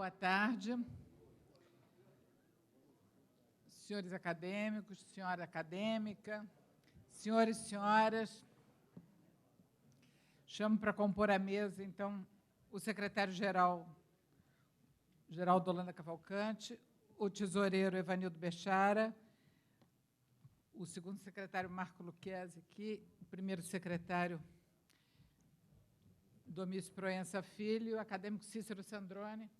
Boa tarde. Senhores acadêmicos, senhora acadêmica, senhores e senhoras, chamo para compor a mesa, então, o secretário-geral, Geraldo Holanda Cavalcante, o tesoureiro Evanildo Bechara, o segundo secretário Marco Lucchesi aqui, o primeiro secretário Domício Proença Filho, o acadêmico Cícero Sandrone,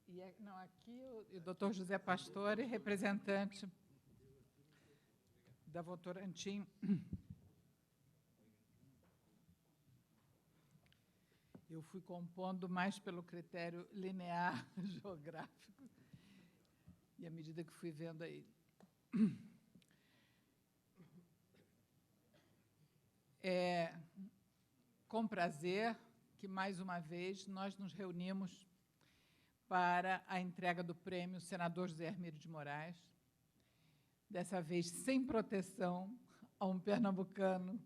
e aqui o doutor José Pastore, representante da Votorantim. Eu fui compondo mais pelo critério linear geográfico, e à medida que fui vendo aí. É com prazer que, mais uma vez, nós nos reunimos para a entrega do prêmio Senador José Hermílio de Moraes, dessa vez sem proteção a um pernambucano,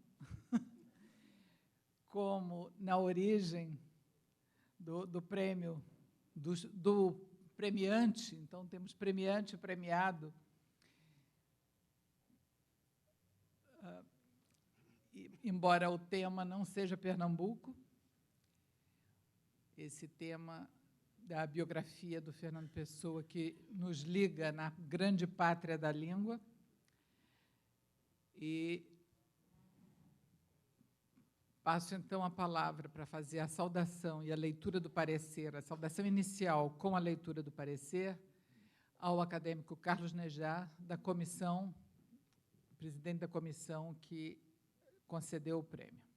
como na origem do prêmio, do premiante. Então, temos premiante e premiado. Embora o tema não seja Pernambuco, esse tema da biografia do Fernando Pessoa, que nos liga na grande pátria da língua. E passo, então, a palavra para fazer a saudação e a leitura do parecer, a saudação inicial com a leitura do parecer, ao acadêmico Carlos Nejar, da comissão, presidente da comissão que concedeu o prêmio.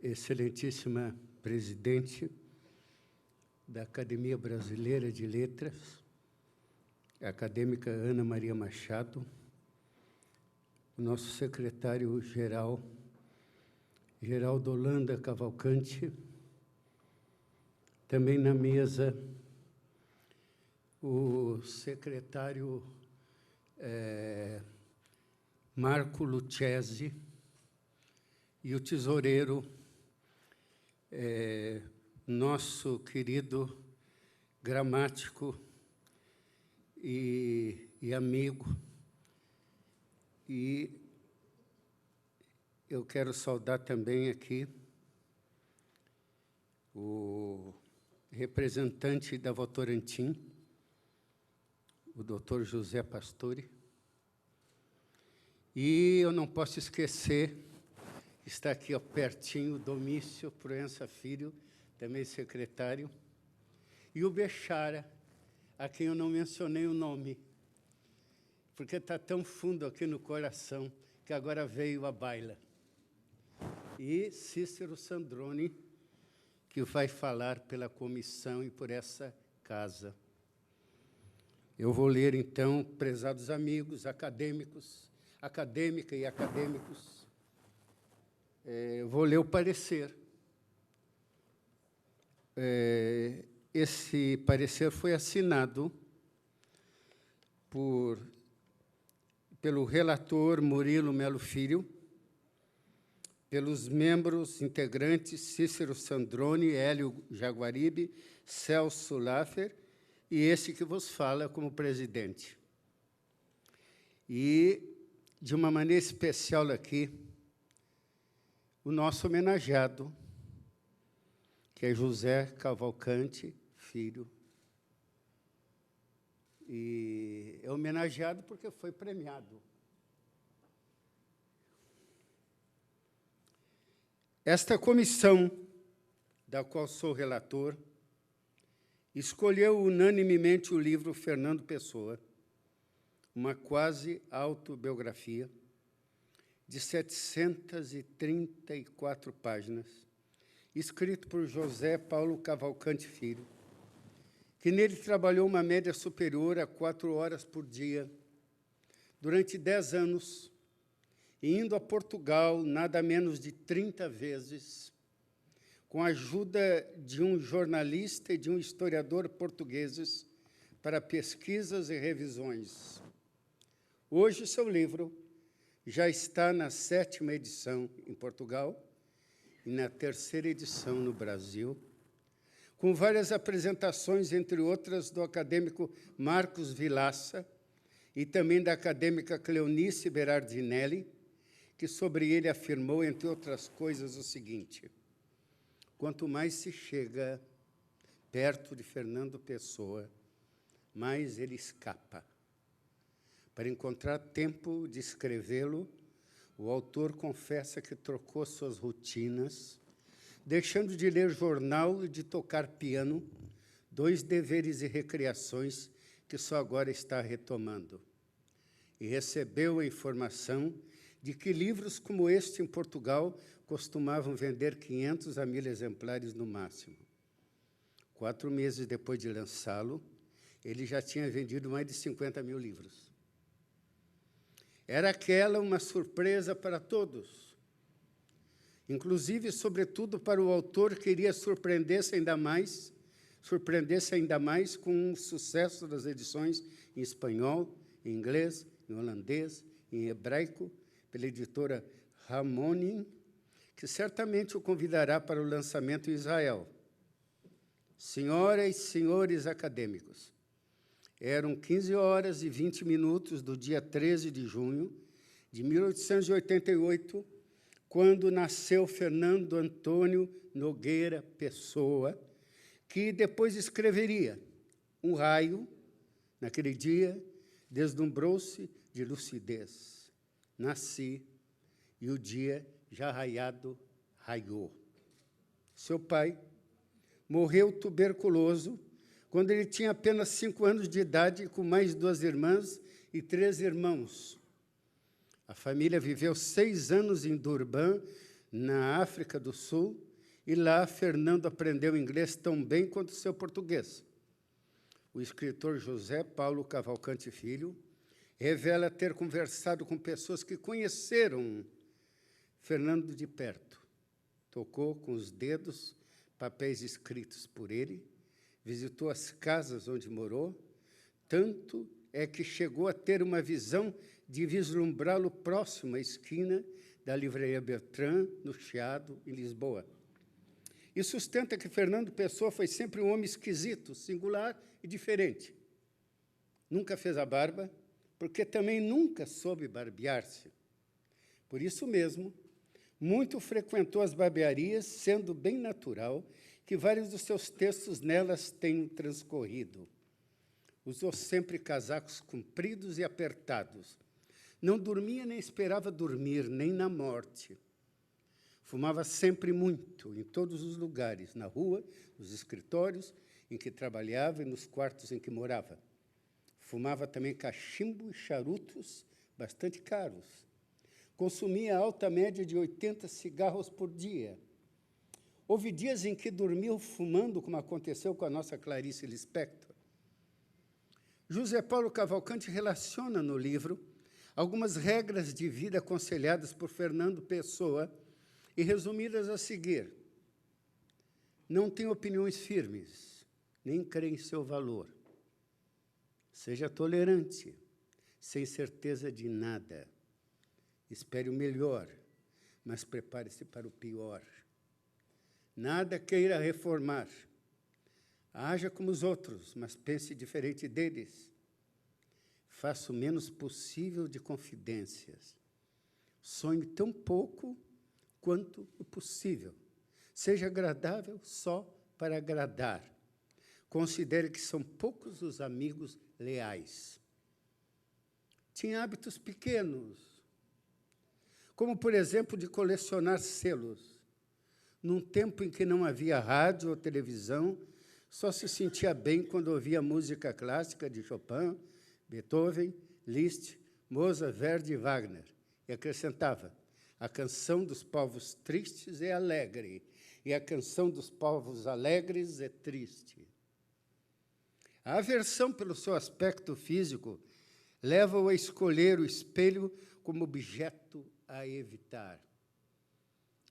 Excelentíssima presidente da Academia Brasileira de Letras, a acadêmica Ana Maria Machado, o nosso secretário-geral, Geraldo Holanda Cavalcante, também na mesa o secretário Marco Lucchesi e o tesoureiro, nosso querido gramático e amigo. E eu quero saudar também aqui o representante da Votorantim, o doutor José Pastore. E eu não posso esquecer, está aqui ó, pertinho, o Domício Proença Filho, também secretário, e o Bechara, a quem eu não mencionei o nome, porque está tão fundo aqui no coração, que agora veio à baila. E Cícero Sandrone, que vai falar pela comissão e por essa casa. Eu vou ler, então, prezados amigos, acadêmicos, acadêmica e acadêmicos, vou ler o parecer. Esse parecer foi assinado pelo relator Murilo Melo Filho, pelos membros integrantes Cícero Sandrone, Hélio Jaguaribe, Celso Laffer, e esse que vos fala como presidente. E, de uma maneira especial aqui, o nosso homenageado, que é José Cavalcante Filho. E é homenageado porque foi premiado. Esta comissão, da qual sou relator, escolheu unanimemente o livro Fernando Pessoa, uma quase autobiografia de 734 páginas, escrito por José Paulo Cavalcante Filho, que nele trabalhou uma média superior a 4 horas por dia, durante 10 anos, indo a Portugal nada menos de 30 vezes, com a ajuda de um jornalista e de um historiador portugueses para pesquisas e revisões. Hoje, seu livro já está na 7ª edição em Portugal e na 3ª edição no Brasil, com várias apresentações, entre outras, do acadêmico Marcos Vilaça e também da acadêmica Cleonice Berardinelli, que sobre ele afirmou, entre outras coisas, o seguinte: quanto mais se chega perto de Fernando Pessoa, mais ele escapa. Para encontrar tempo de escrevê-lo, o autor confessa que trocou suas rotinas, deixando de ler jornal e de tocar piano, 2 deveres e recreações que só agora está retomando. E recebeu a informação de que livros como este em Portugal costumavam vender 500 a 1.000 exemplares no máximo. 4 meses depois de lançá-lo, ele já tinha vendido mais de 50 mil livros. Era aquela uma surpresa para todos, inclusive, sobretudo, para o autor que iria surpreender-se ainda mais com o sucesso das edições em espanhol, em inglês, em holandês, em hebraico, pela editora Harmonie, que certamente o convidará para o lançamento em Israel. Senhoras e senhores acadêmicos, eram 15h20 do dia 13 de junho de 1888, quando nasceu Fernando Antônio Nogueira Pessoa, que depois escreveria: um raio, naquele dia, deslumbrou-se de lucidez. Nasci, e o dia já raiado raiou. Seu pai morreu tuberculoso quando ele tinha apenas 5 anos de idade, com mais 2 irmãs e 3 irmãos. A família viveu 6 anos em Durban, na África do Sul, e lá Fernando aprendeu inglês tão bem quanto seu português. O escritor José Paulo Cavalcante Filho revela ter conversado com pessoas que conheceram Fernando de perto. Tocou com os dedos papéis escritos por ele, visitou as casas onde morou, tanto é que chegou a ter uma visão de vislumbrá-lo próximo à esquina da Livraria Bertrand, no Chiado, em Lisboa. E sustenta que Fernando Pessoa foi sempre um homem esquisito, singular e diferente. Nunca fez a barba, porque também nunca soube barbear-se. Por isso mesmo, muito frequentou as barbearias, sendo bem natural que vários dos seus textos nelas tenham transcorrido. Usou sempre casacos compridos e apertados. Não dormia nem esperava dormir, nem na morte. Fumava sempre muito, em todos os lugares, na rua, nos escritórios em que trabalhava e nos quartos em que morava. Fumava também cachimbo e charutos bastante caros. Consumia alta média de 80 cigarros por dia. Houve dias em que dormiu fumando, como aconteceu com a nossa Clarice Lispector. José Paulo Cavalcante relaciona no livro algumas regras de vida aconselhadas por Fernando Pessoa e resumidas a seguir: não tem opiniões firmes, nem crê em seu valor. Seja tolerante, sem certeza de nada. Espere o melhor, mas prepare-se para o pior. Nada queira reformar. Haja como os outros, mas pense diferente deles. Faça o menos possível de confidências. Sonhe tão pouco quanto o possível. Seja agradável só para agradar. Considere que são poucos os amigos leais. Tinha hábitos pequenos, como, por exemplo, de colecionar selos. Num tempo em que não havia rádio ou televisão, só se sentia bem quando ouvia música clássica de Chopin, Beethoven, Liszt, Mozart, Verdi e Wagner. E acrescentava: a canção dos povos tristes é alegre, e a canção dos povos alegres é triste. A aversão pelo seu aspecto físico leva-o a escolher o espelho como objeto a evitar.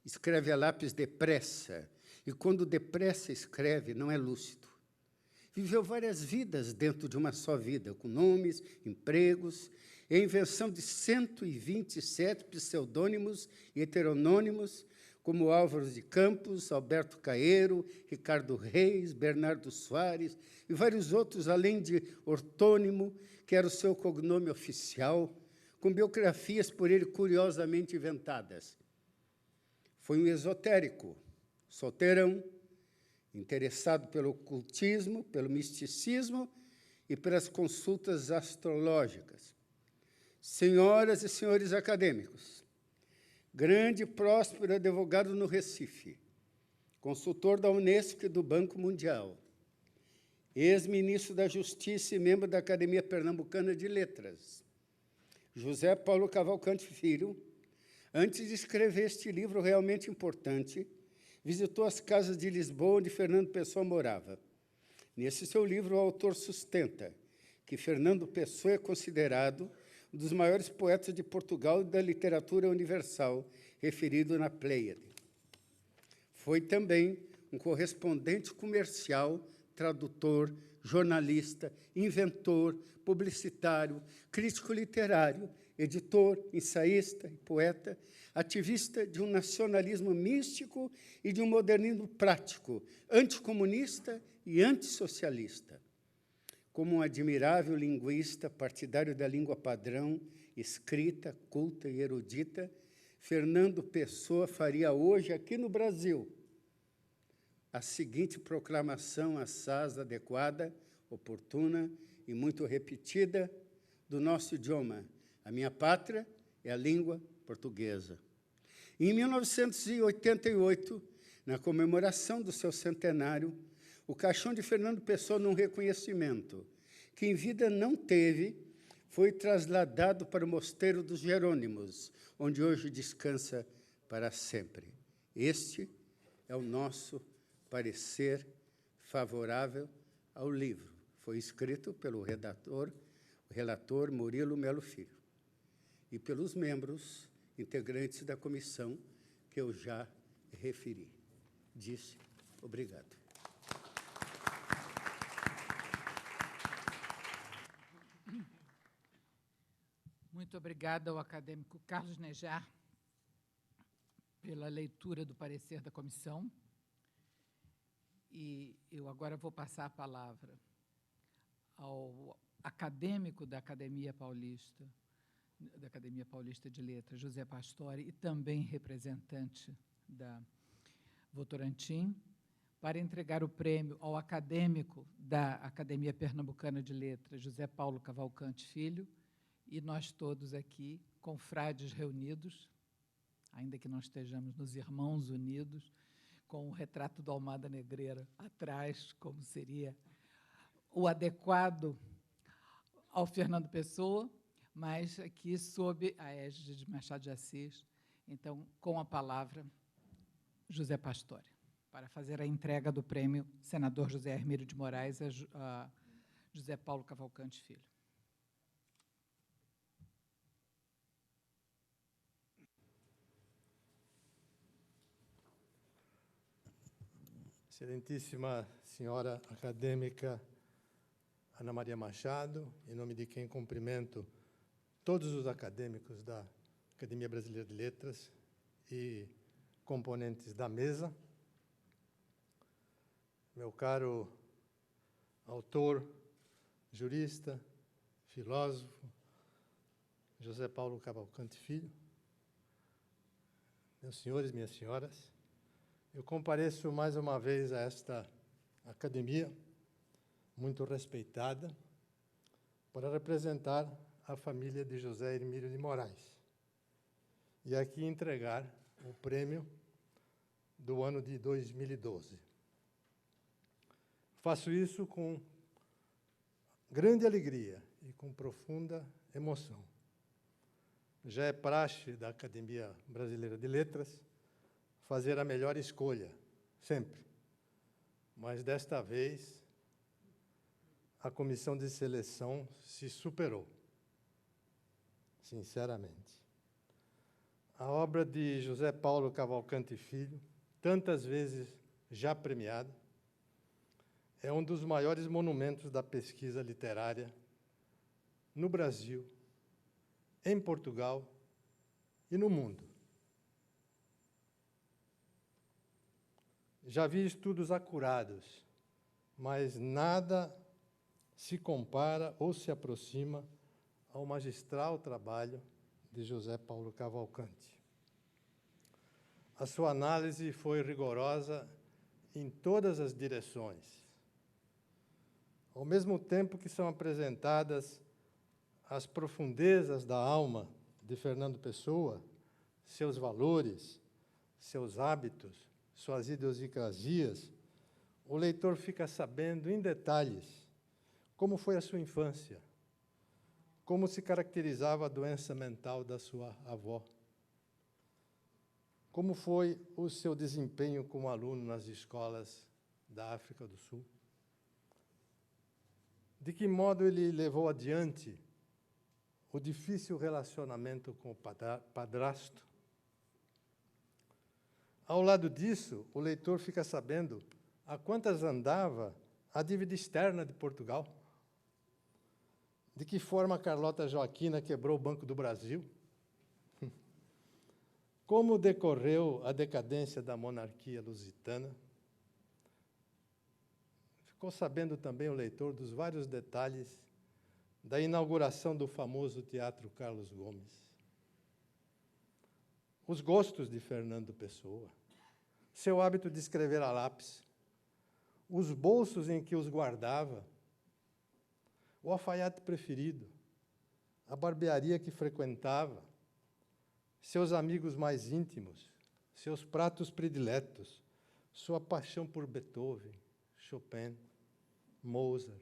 Escreve a lápis depressa e, quando depressa escreve, não é lúcido. Viveu várias vidas dentro de uma só vida, com nomes, empregos, e a invenção de 127 pseudônimos e heteronônimos, como Álvaro de Campos, Alberto Caeiro, Ricardo Reis, Bernardo Soares e vários outros, além de ortônimo, que era o seu cognome oficial, com biografias por ele curiosamente inventadas. Foi um esotérico, solteirão, interessado pelo ocultismo, pelo misticismo e pelas consultas astrológicas. Senhoras e senhores acadêmicos, grande e próspero advogado no Recife, consultor da Unesco e do Banco Mundial, ex-ministro da Justiça e membro da Academia Pernambucana de Letras, José Paulo Cavalcante Filho, antes de escrever este livro realmente importante, visitou as casas de Lisboa, onde Fernando Pessoa morava. Nesse seu livro, o autor sustenta que Fernando Pessoa é considerado um dos maiores poetas de Portugal e da literatura universal, referido na Pléiade. Foi também um correspondente comercial, tradutor, jornalista, inventor, publicitário, crítico literário, editor, ensaísta e poeta, ativista de um nacionalismo místico e de um modernismo prático, anticomunista e antissocialista. Como um admirável linguista, partidário da língua padrão, escrita, culta e erudita, Fernando Pessoa faria hoje, aqui no Brasil, a seguinte proclamação assaz adequada, oportuna e muito repetida do nosso idioma: a minha pátria é a língua portuguesa. Em 1988, na comemoração do seu centenário, o caixão de Fernando Pessoa, num reconhecimento que em vida não teve, foi trasladado para o Mosteiro dos Jerônimos, onde hoje descansa para sempre. Este é o nosso parecer favorável ao livro. Foi escrito pelo relator Murilo Melo Filho e pelos membros integrantes da comissão que eu já referi. Disse obrigado. Muito obrigada ao acadêmico Carlos Nejar pela leitura do parecer da comissão. E eu agora vou passar a palavra ao acadêmico da Academia Paulista de Letras, José Pastore, e também representante da Votorantim, para entregar o prêmio ao acadêmico da Academia Pernambucana de Letras, José Paulo Cavalcante Filho, e nós todos aqui, confrades reunidos, ainda que não estejamos nos Irmãos Unidos, com o retrato do Almada Negreira atrás, como seria o adequado ao Fernando Pessoa, mas aqui sob a égide de Machado de Assis. Então, com a palavra, José Pastore, para fazer a entrega do prêmio senador José Hermílio de Moraes a José Paulo Cavalcante Filho. Excelentíssima senhora acadêmica Ana Maria Machado, em nome de quem cumprimento todos os acadêmicos da Academia Brasileira de Letras e componentes da mesa, meu caro autor, jurista, filósofo, José Paulo Cavalcante Filho, meus senhores, minhas senhoras, eu compareço mais uma vez a esta academia, muito respeitada, para representar a família de José Hermílio de Moraes e aqui entregar o prêmio do ano de 2012. Faço isso com grande alegria e com profunda emoção. Já é praxe da Academia Brasileira de Letras fazer a melhor escolha, sempre. Mas, desta vez, a comissão de seleção se superou, sinceramente. A obra de José Paulo Cavalcante Filho, tantas vezes já premiada, é um dos maiores monumentos da pesquisa literária no Brasil, em Portugal e no mundo. Já vi estudos acurados, mas nada se compara ou se aproxima ao magistral trabalho de José Paulo Cavalcanti. A sua análise foi rigorosa em todas as direções. Ao mesmo tempo que são apresentadas as profundezas da alma de Fernando Pessoa, seus valores, seus hábitos, suas idiosincrasias, o leitor fica sabendo em detalhes como foi a sua infância, como se caracterizava a doença mental da sua avó, como foi o seu desempenho como aluno nas escolas da África do Sul, de que modo ele levou adiante o difícil relacionamento com o padrasto. Ao lado disso, o leitor fica sabendo a quantas andava a dívida externa de Portugal, de que forma Carlota Joaquina quebrou o Banco do Brasil, como decorreu a decadência da monarquia lusitana. Ficou sabendo também o leitor dos vários detalhes da inauguração do famoso Teatro Carlos Gomes, os gostos de Fernando Pessoa, seu hábito de escrever a lápis, os bolsos em que os guardava, o alfaiate preferido, a barbearia que frequentava, seus amigos mais íntimos, seus pratos prediletos, sua paixão por Beethoven, Chopin, Mozart.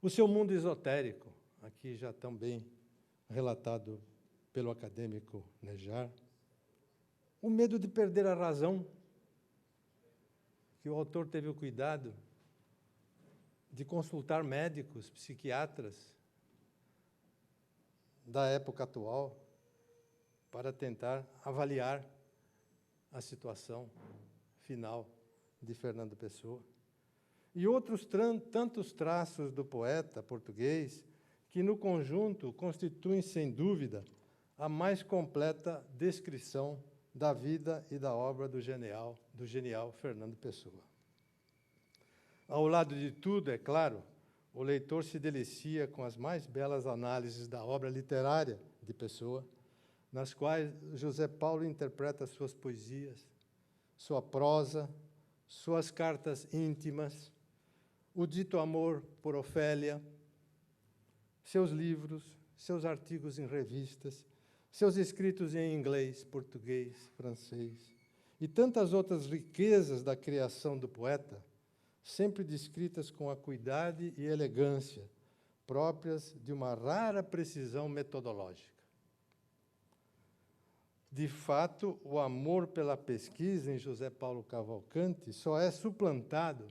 O seu mundo esotérico, aqui já também relatado pelo acadêmico Nejar. O medo de perder a razão, que o autor teve o cuidado de consultar médicos, psiquiatras da época atual para tentar avaliar a situação final de Fernando Pessoa. E outros tantos traços do poeta português que, no conjunto, constituem, sem dúvida, a mais completa descrição da vida e da obra do genial Fernando Pessoa. Ao lado de tudo, é claro, o leitor se delicia com as mais belas análises da obra literária de Pessoa, nas quais José Paulo interpreta suas poesias, sua prosa, suas cartas íntimas, o dito amor por Ofélia, seus livros, seus artigos em revistas, seus escritos em inglês, português, francês, e tantas outras riquezas da criação do poeta, sempre descritas com acuidade e elegância, próprias de uma rara precisão metodológica. De fato, o amor pela pesquisa em José Paulo Cavalcanti só é suplantado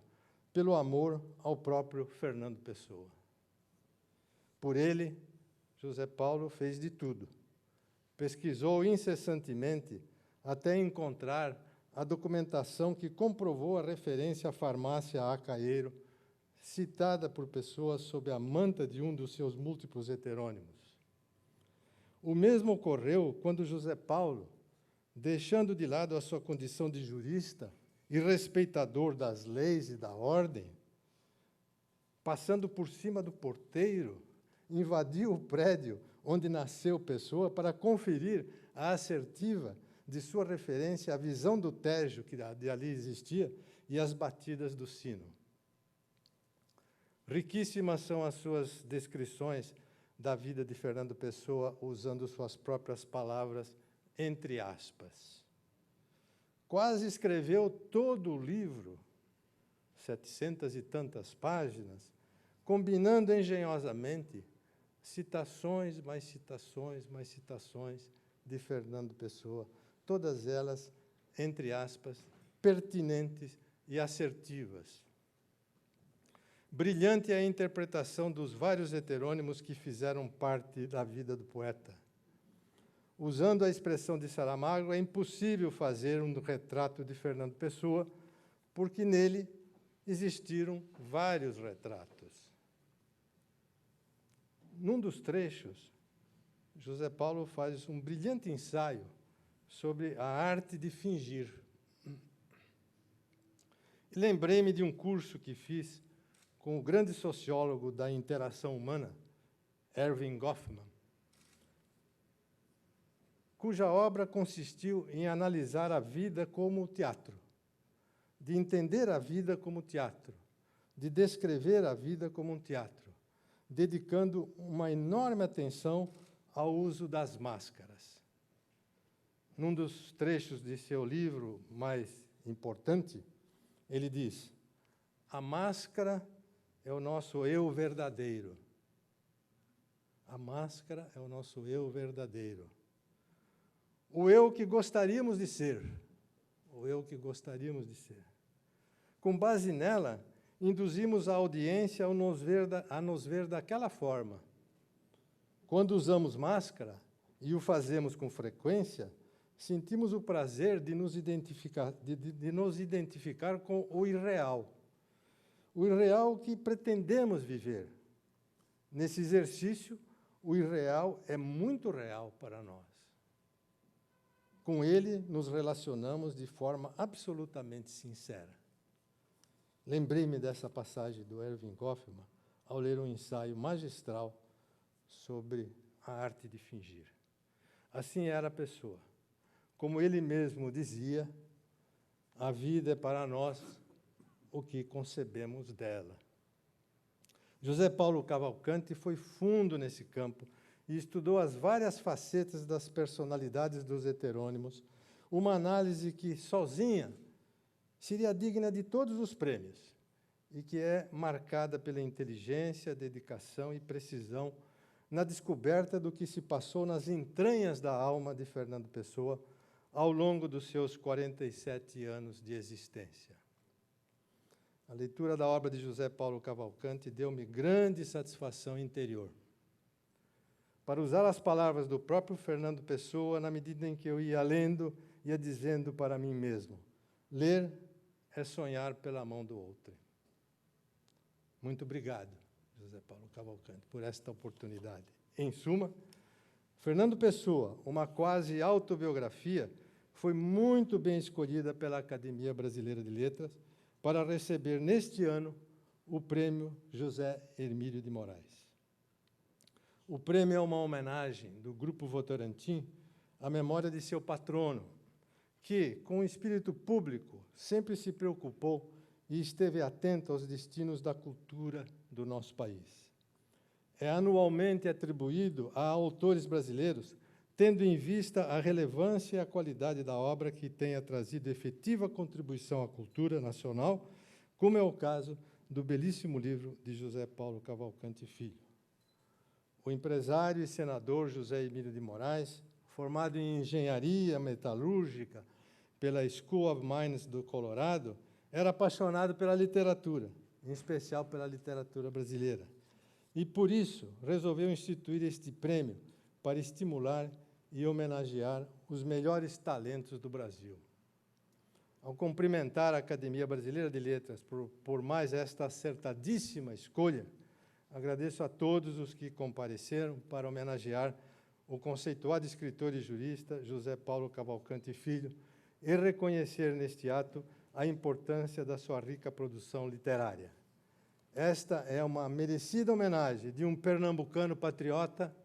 pelo amor ao próprio Fernando Pessoa. Por ele, José Paulo fez de tudo. Pesquisou incessantemente até encontrar a documentação que comprovou a referência à farmácia Acaeiro, citada por Pessoa sob a manta de um dos seus múltiplos heterônimos. O mesmo ocorreu quando José Paulo, deixando de lado a sua condição de jurista e respeitador das leis e da ordem, passando por cima do porteiro, invadiu o prédio onde nasceu Pessoa para conferir a assertiva de sua referência à visão do Tejo que ali existia e às batidas do sino. Riquíssimas são as suas descrições da vida de Fernando Pessoa, usando suas próprias palavras, entre aspas. Quase escreveu todo o livro, 700 e tantas páginas, combinando engenhosamente citações, mais citações, mais citações de Fernando Pessoa, todas elas, entre aspas, pertinentes e assertivas. Brilhante é a interpretação dos vários heterônimos que fizeram parte da vida do poeta. Usando a expressão de Saramago, é impossível fazer um retrato de Fernando Pessoa, porque nele existiram vários retratos. Num dos trechos, José Paulo faz um brilhante ensaio sobre a arte de fingir. Lembrei-me de um curso que fiz com o grande sociólogo da interação humana, Erving Goffman, cuja obra consistiu em analisar a vida como teatro, de entender a vida como teatro, de descrever a vida como um teatro, dedicando uma enorme atenção ao uso das máscaras. Num dos trechos de seu livro mais importante, ele diz: a máscara é o nosso eu verdadeiro. A máscara é o nosso eu verdadeiro. O eu que gostaríamos de ser. O eu que gostaríamos de ser. Com base nela, induzimos a audiência a nos ver daquela forma. Quando usamos máscara, e o fazemos com frequência, sentimos o prazer de nos identificar com o irreal. O irreal que pretendemos viver. Nesse exercício, o irreal é muito real para nós. Com ele, nos relacionamos de forma absolutamente sincera. Lembrei-me dessa passagem do Erving Goffman ao ler um ensaio magistral sobre a arte de fingir. Assim era a pessoa. Como ele mesmo dizia, a vida é para nós o que concebemos dela. José Paulo Cavalcanti foi fundo nesse campo e estudou as várias facetas das personalidades dos heterônimos, uma análise que, sozinha, seria digna de todos os prêmios e que é marcada pela inteligência, dedicação e precisão na descoberta do que se passou nas entranhas da alma de Fernando Pessoa ao longo dos seus 47 anos de existência. A leitura da obra de José Paulo Cavalcanti deu-me grande satisfação interior. Para usar as palavras do próprio Fernando Pessoa, na medida em que eu ia lendo, ia dizendo para mim mesmo: ler é sonhar pela mão do outro. Muito obrigado, José Paulo Cavalcanti, por esta oportunidade. Em suma, Fernando Pessoa, uma quase autobiografia, foi muito bem escolhida pela Academia Brasileira de Letras para receber, neste ano, o Prêmio José Hermílio de Moraes. O prêmio é uma homenagem do Grupo Votorantim à memória de seu patrono, que, com o espírito público, sempre se preocupou e esteve atento aos destinos da cultura do nosso país. É anualmente atribuído a autores brasileiros, tendo em vista a relevância e a qualidade da obra que tenha trazido efetiva contribuição à cultura nacional, como é o caso do belíssimo livro de José Paulo Cavalcanti Filho. O empresário e senador José Hermílio de Moraes, formado em engenharia metalúrgica pela School of Mines do Colorado, era apaixonado pela literatura, em especial pela literatura brasileira. E, por isso, resolveu instituir este prêmio para estimular e homenagear os melhores talentos do Brasil. Ao cumprimentar a Academia Brasileira de Letras por mais esta acertadíssima escolha, agradeço a todos os que compareceram para homenagear o conceituado escritor e jurista José Paulo Cavalcanti Filho e reconhecer neste ato a importância da sua rica produção literária. Esta é uma merecida homenagem de um pernambucano patriota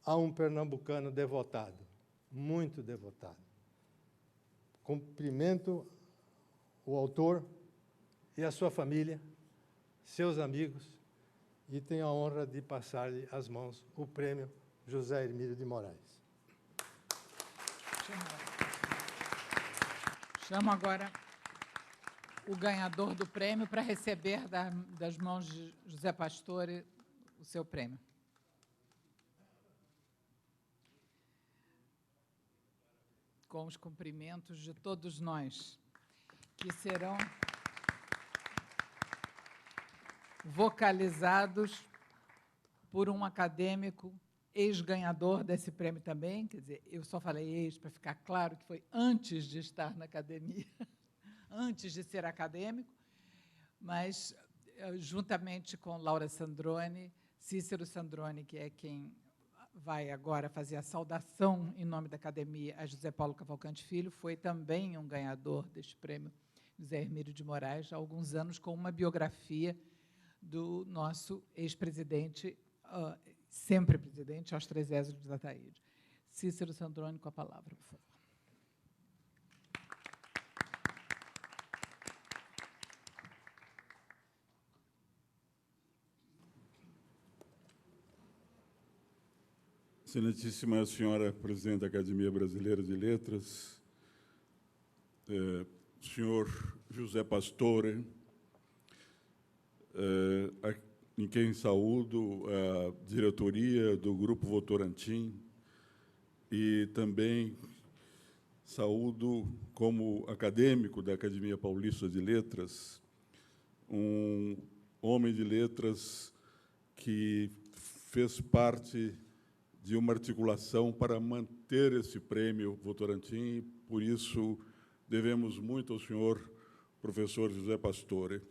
a um pernambucano devotado, muito devotado. Cumprimento o autor e a sua família, seus amigos, e tenho a honra de passar-lhe às mãos o prêmio José Hermílio de Moraes. Chamo agora o ganhador do prêmio para receber das mãos de José Pastore o seu prêmio. Com os cumprimentos de todos nós, que serão vocalizados por um acadêmico ex-ganhador desse prêmio também, quer dizer, eu só falei ex para ficar claro que foi antes de estar na academia, antes de ser acadêmico, mas, juntamente com Laura Sandrone, Cícero Sandrone, que é quem vai agora fazer a saudação em nome da academia a José Paulo Cavalcante Filho, foi também um ganhador deste prêmio José Hermílio de Moraes, há alguns anos, com uma biografia do nosso ex-presidente, sempre presidente, aos 3 Éxilos da Ataíde. Cícero Sandrone, com a palavra, por favor. Excelentíssima senhora presidente da Academia Brasileira de Letras, senhor José Pastore, em quem saúdo a diretoria do Grupo Votorantim e também saúdo, como acadêmico da Academia Paulista de Letras, um homem de letras que fez parte de uma articulação para manter esse prêmio Votorantim, e, por isso, devemos muito ao senhor professor José Pastore,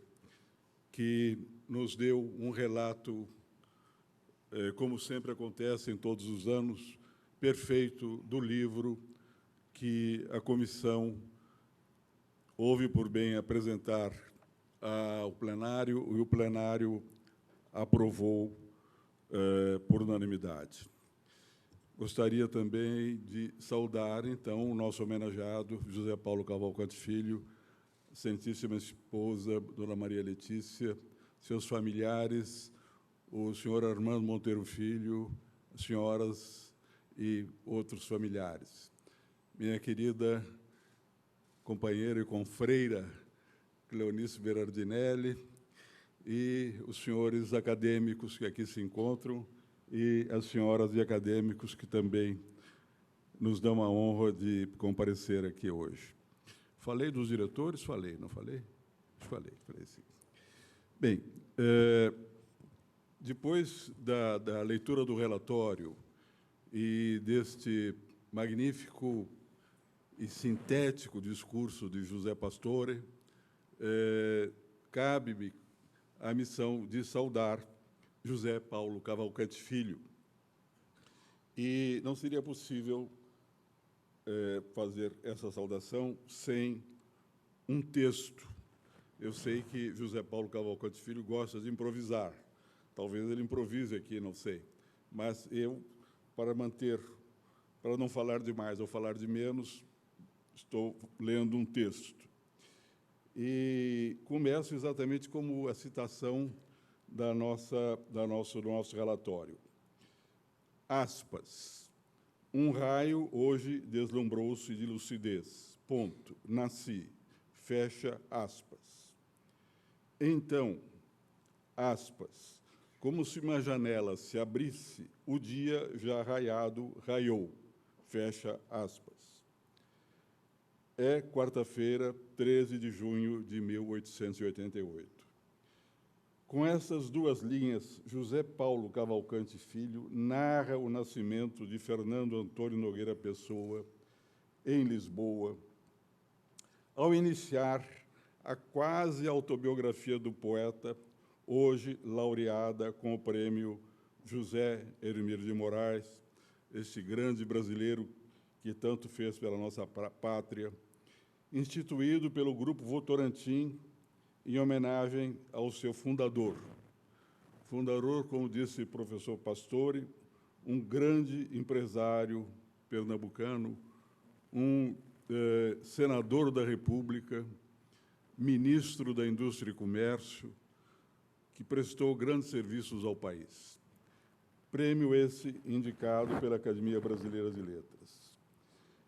que nos deu um relato, como sempre acontece em todos os anos, perfeito do livro que a comissão houve por bem apresentar ao plenário, e o plenário aprovou por unanimidade. Gostaria também de saudar, então, o nosso homenageado, José Paulo Cavalcante Filho, Santíssima Esposa, Dona Maria Letícia, seus familiares, o senhor Armando Monteiro Filho, senhoras e outros familiares. Minha querida companheira e confreira, Cleonice Berardinelli, e os senhores acadêmicos que aqui se encontram, e as senhoras e acadêmicos que também nos dão a honra de comparecer aqui hoje. Falei dos diretores? Falei, não falei? Falei sim. Bem, depois da leitura do relatório e deste magnífico e sintético discurso de José Pastore, cabe-me a missão de saudar José Paulo Cavalcante Filho. E não seria possível fazer essa saudação sem um texto. Eu sei que José Paulo Cavalcante Filho gosta de improvisar. Talvez ele improvise aqui, não sei. Mas eu, para não falar demais ou falar de menos, estou lendo um texto. E começo exatamente como a citação do nosso relatório. Aspas. Um raio hoje deslumbrou-se de lucidez. Ponto. Nasci. Fecha aspas. Então, aspas. Como se uma janela se abrisse, o dia já raiado raiou. Fecha aspas. É quarta-feira, 13 de junho de 1888. Com essas duas linhas, José Paulo Cavalcante Filho narra o nascimento de Fernando Antônio Nogueira Pessoa, em Lisboa, ao iniciar a quase autobiografia do poeta, hoje laureada com o prêmio José Hermílio de Moraes, este grande brasileiro que tanto fez pela nossa pátria, instituído pelo Grupo Votorantim, em homenagem ao seu fundador. Fundador, como disse o professor Pastore, um grande empresário pernambucano, um senador da República, ministro da Indústria e Comércio, que prestou grandes serviços ao país. Prêmio esse indicado pela Academia Brasileira de Letras.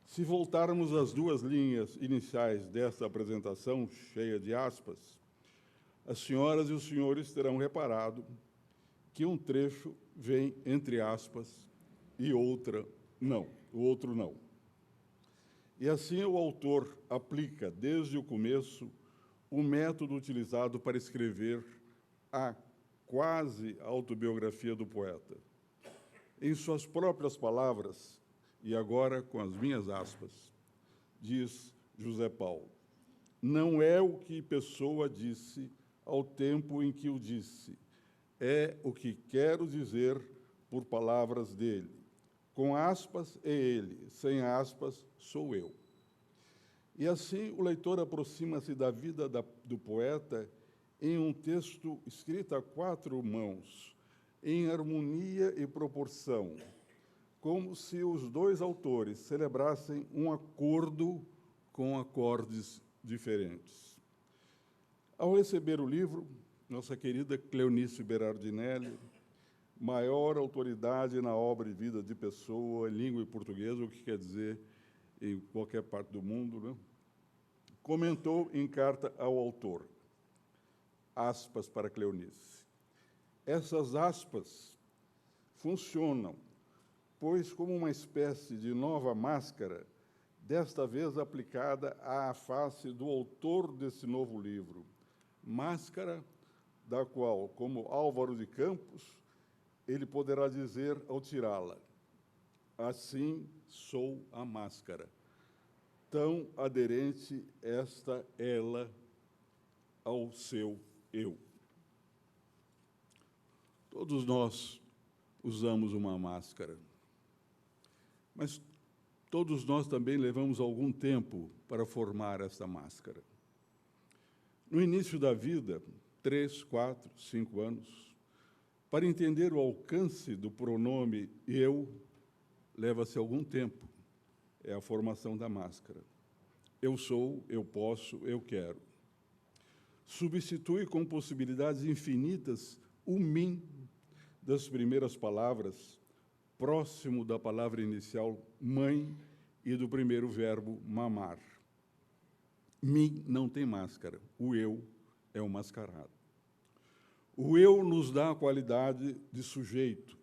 Se voltarmos às duas linhas iniciais desta apresentação, cheia de aspas, as senhoras e os senhores terão reparado que um trecho vem entre aspas e o outro não. E assim o autor aplica, desde o começo, o método utilizado para escrever a quase autobiografia do poeta. Em suas próprias palavras, e agora com as minhas aspas, diz José Paulo: não é o que Pessoa disse ao tempo em que o disse, é o que quero dizer por palavras dele. Com aspas é ele, sem aspas sou eu. E assim o leitor aproxima-se da vida do poeta em um texto escrito a 4 mãos, em harmonia e proporção, como se os 2 autores celebrassem um acordo com acordes diferentes. Ao receber o livro, nossa querida Cleonice Berardinelli, maior autoridade na obra e vida de Pessoa, em língua e portuguesa, o que quer dizer em qualquer parte do mundo, né? Comentou em carta ao autor, aspas para Cleonice: essas aspas funcionam, pois como uma espécie de nova máscara, desta vez aplicada à face do autor desse novo livro, máscara da qual, como Álvaro de Campos, ele poderá dizer ao tirá-la: assim sou a máscara, tão aderente ela ao seu eu. Todos nós usamos uma máscara, mas todos nós também levamos algum tempo para formar essa máscara. No início da vida, 3, 4, 5 anos, para entender o alcance do pronome eu, leva-se algum tempo. É a formação da máscara. Eu sou, eu posso, eu quero. Substitui com possibilidades infinitas o mim das primeiras palavras, próximo da palavra inicial mãe e do primeiro verbo mamar. Mim não tem máscara, o eu é o mascarado. O eu nos dá a qualidade de sujeito,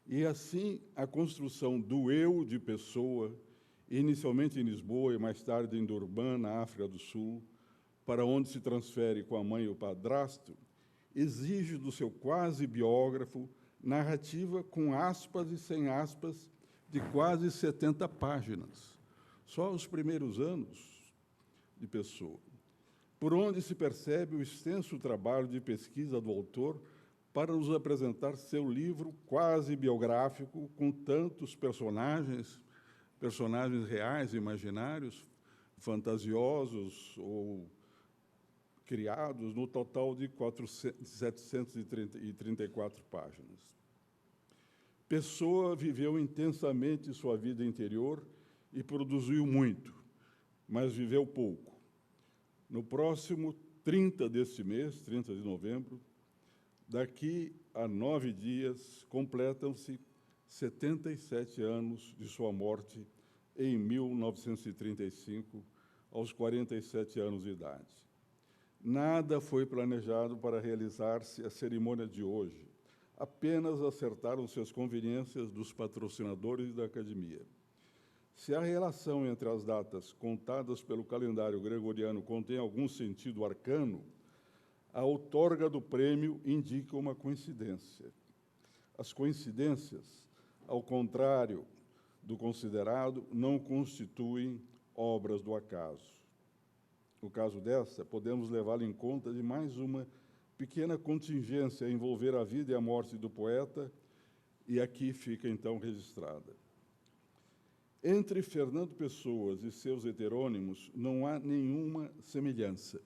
e assim a construção do eu de Pessoa, inicialmente em Lisboa e mais tarde em Durban, na África do Sul, para onde se transfere com a mãe e o padrasto, exige do seu quase biógrafo narrativa com aspas e sem aspas de quase 70 páginas, só os primeiros anos de Pessoa, por onde se percebe o extenso trabalho de pesquisa do autor para nos apresentar seu livro quase biográfico, com tantos personagens reais, imaginários, fantasiosos ou criados, no total de 734 páginas. Pessoa viveu intensamente sua vida interior e produziu muito, mas viveu pouco. No próximo 30 deste mês, 30 de novembro, daqui a 9 dias, completam-se 77 anos de sua morte em 1935, aos 47 anos de idade. Nada foi planejado para realizar-se a cerimônia de hoje. Apenas acertaram-se as conveniências dos patrocinadores da Academia. Se a relação entre as datas contadas pelo calendário gregoriano contém algum sentido arcano, a outorga do prêmio indica uma coincidência. As coincidências, ao contrário do considerado, não constituem obras do acaso. No caso dessa, podemos levá-la em conta de mais uma pequena contingência a envolver a vida e a morte do poeta, e aqui fica, então, registrada. Entre Fernando Pessoa e seus heterônimos não há nenhuma semelhança,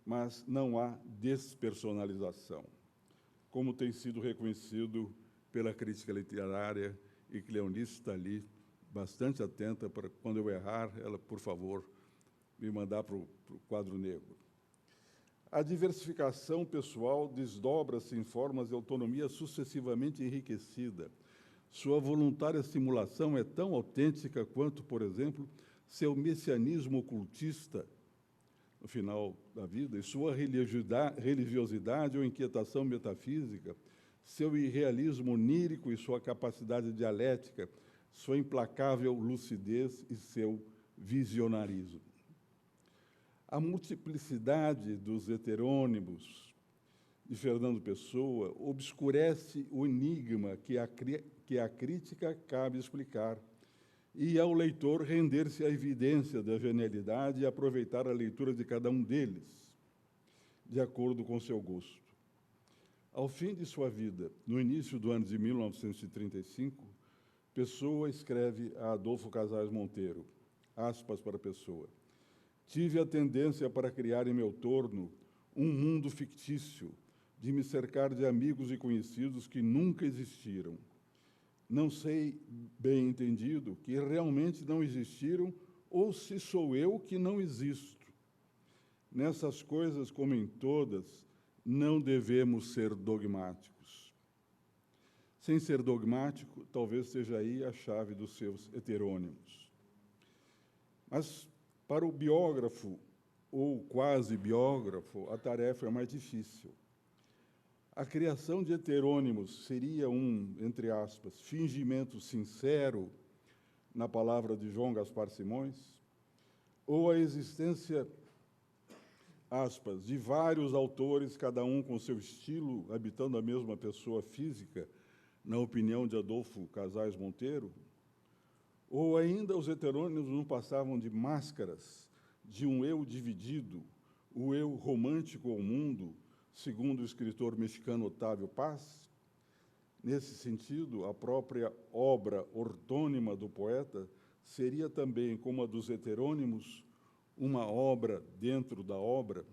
mas não há despersonalização, como tem sido reconhecido pela crítica literária, e Cleonice está ali, bastante atenta, para, quando eu errar, ela, por favor, me mandar para o quadro negro. A diversificação pessoal desdobra-se em formas de autonomia sucessivamente enriquecida. Sua voluntária simulação é tão autêntica quanto, por exemplo, seu messianismo ocultista, no final da vida, e sua religiosidade ou inquietação metafísica, seu irrealismo onírico e sua capacidade dialética, sua implacável lucidez e seu visionarismo. A multiplicidade dos heterônimos de Fernando Pessoa obscurece o enigma que a crítica cabe explicar, e ao leitor render-se à evidência da genialidade e aproveitar a leitura de cada um deles, de acordo com seu gosto. Ao fim de sua vida, no início do ano de 1935, Pessoa escreve a Adolfo Casais Monteiro, aspas para Pessoa: "Tive a tendência para criar em meu torno um mundo fictício, de me cercar de amigos e conhecidos que nunca existiram. Não sei, bem entendido, que realmente não existiram ou se sou eu que não existo. Nessas coisas, como em todas, não devemos ser dogmáticos." Sem ser dogmático, talvez seja aí a chave dos seus heterônimos. Mas, para o biógrafo ou quase biógrafo, a tarefa é mais difícil. A criação de heterônimos seria um, entre aspas, fingimento sincero, na palavra de João Gaspar Simões, ou a existência, aspas, de vários autores, cada um com seu estilo, habitando a mesma pessoa física, na opinião de Adolfo Casais Monteiro? Ou ainda os heterônimos não passavam de máscaras de um eu dividido, o eu romântico ao mundo, segundo o escritor mexicano Otávio Paz? Nesse sentido, a própria obra ortônima do poeta seria também, como a dos heterônimos, uma obra dentro da obra?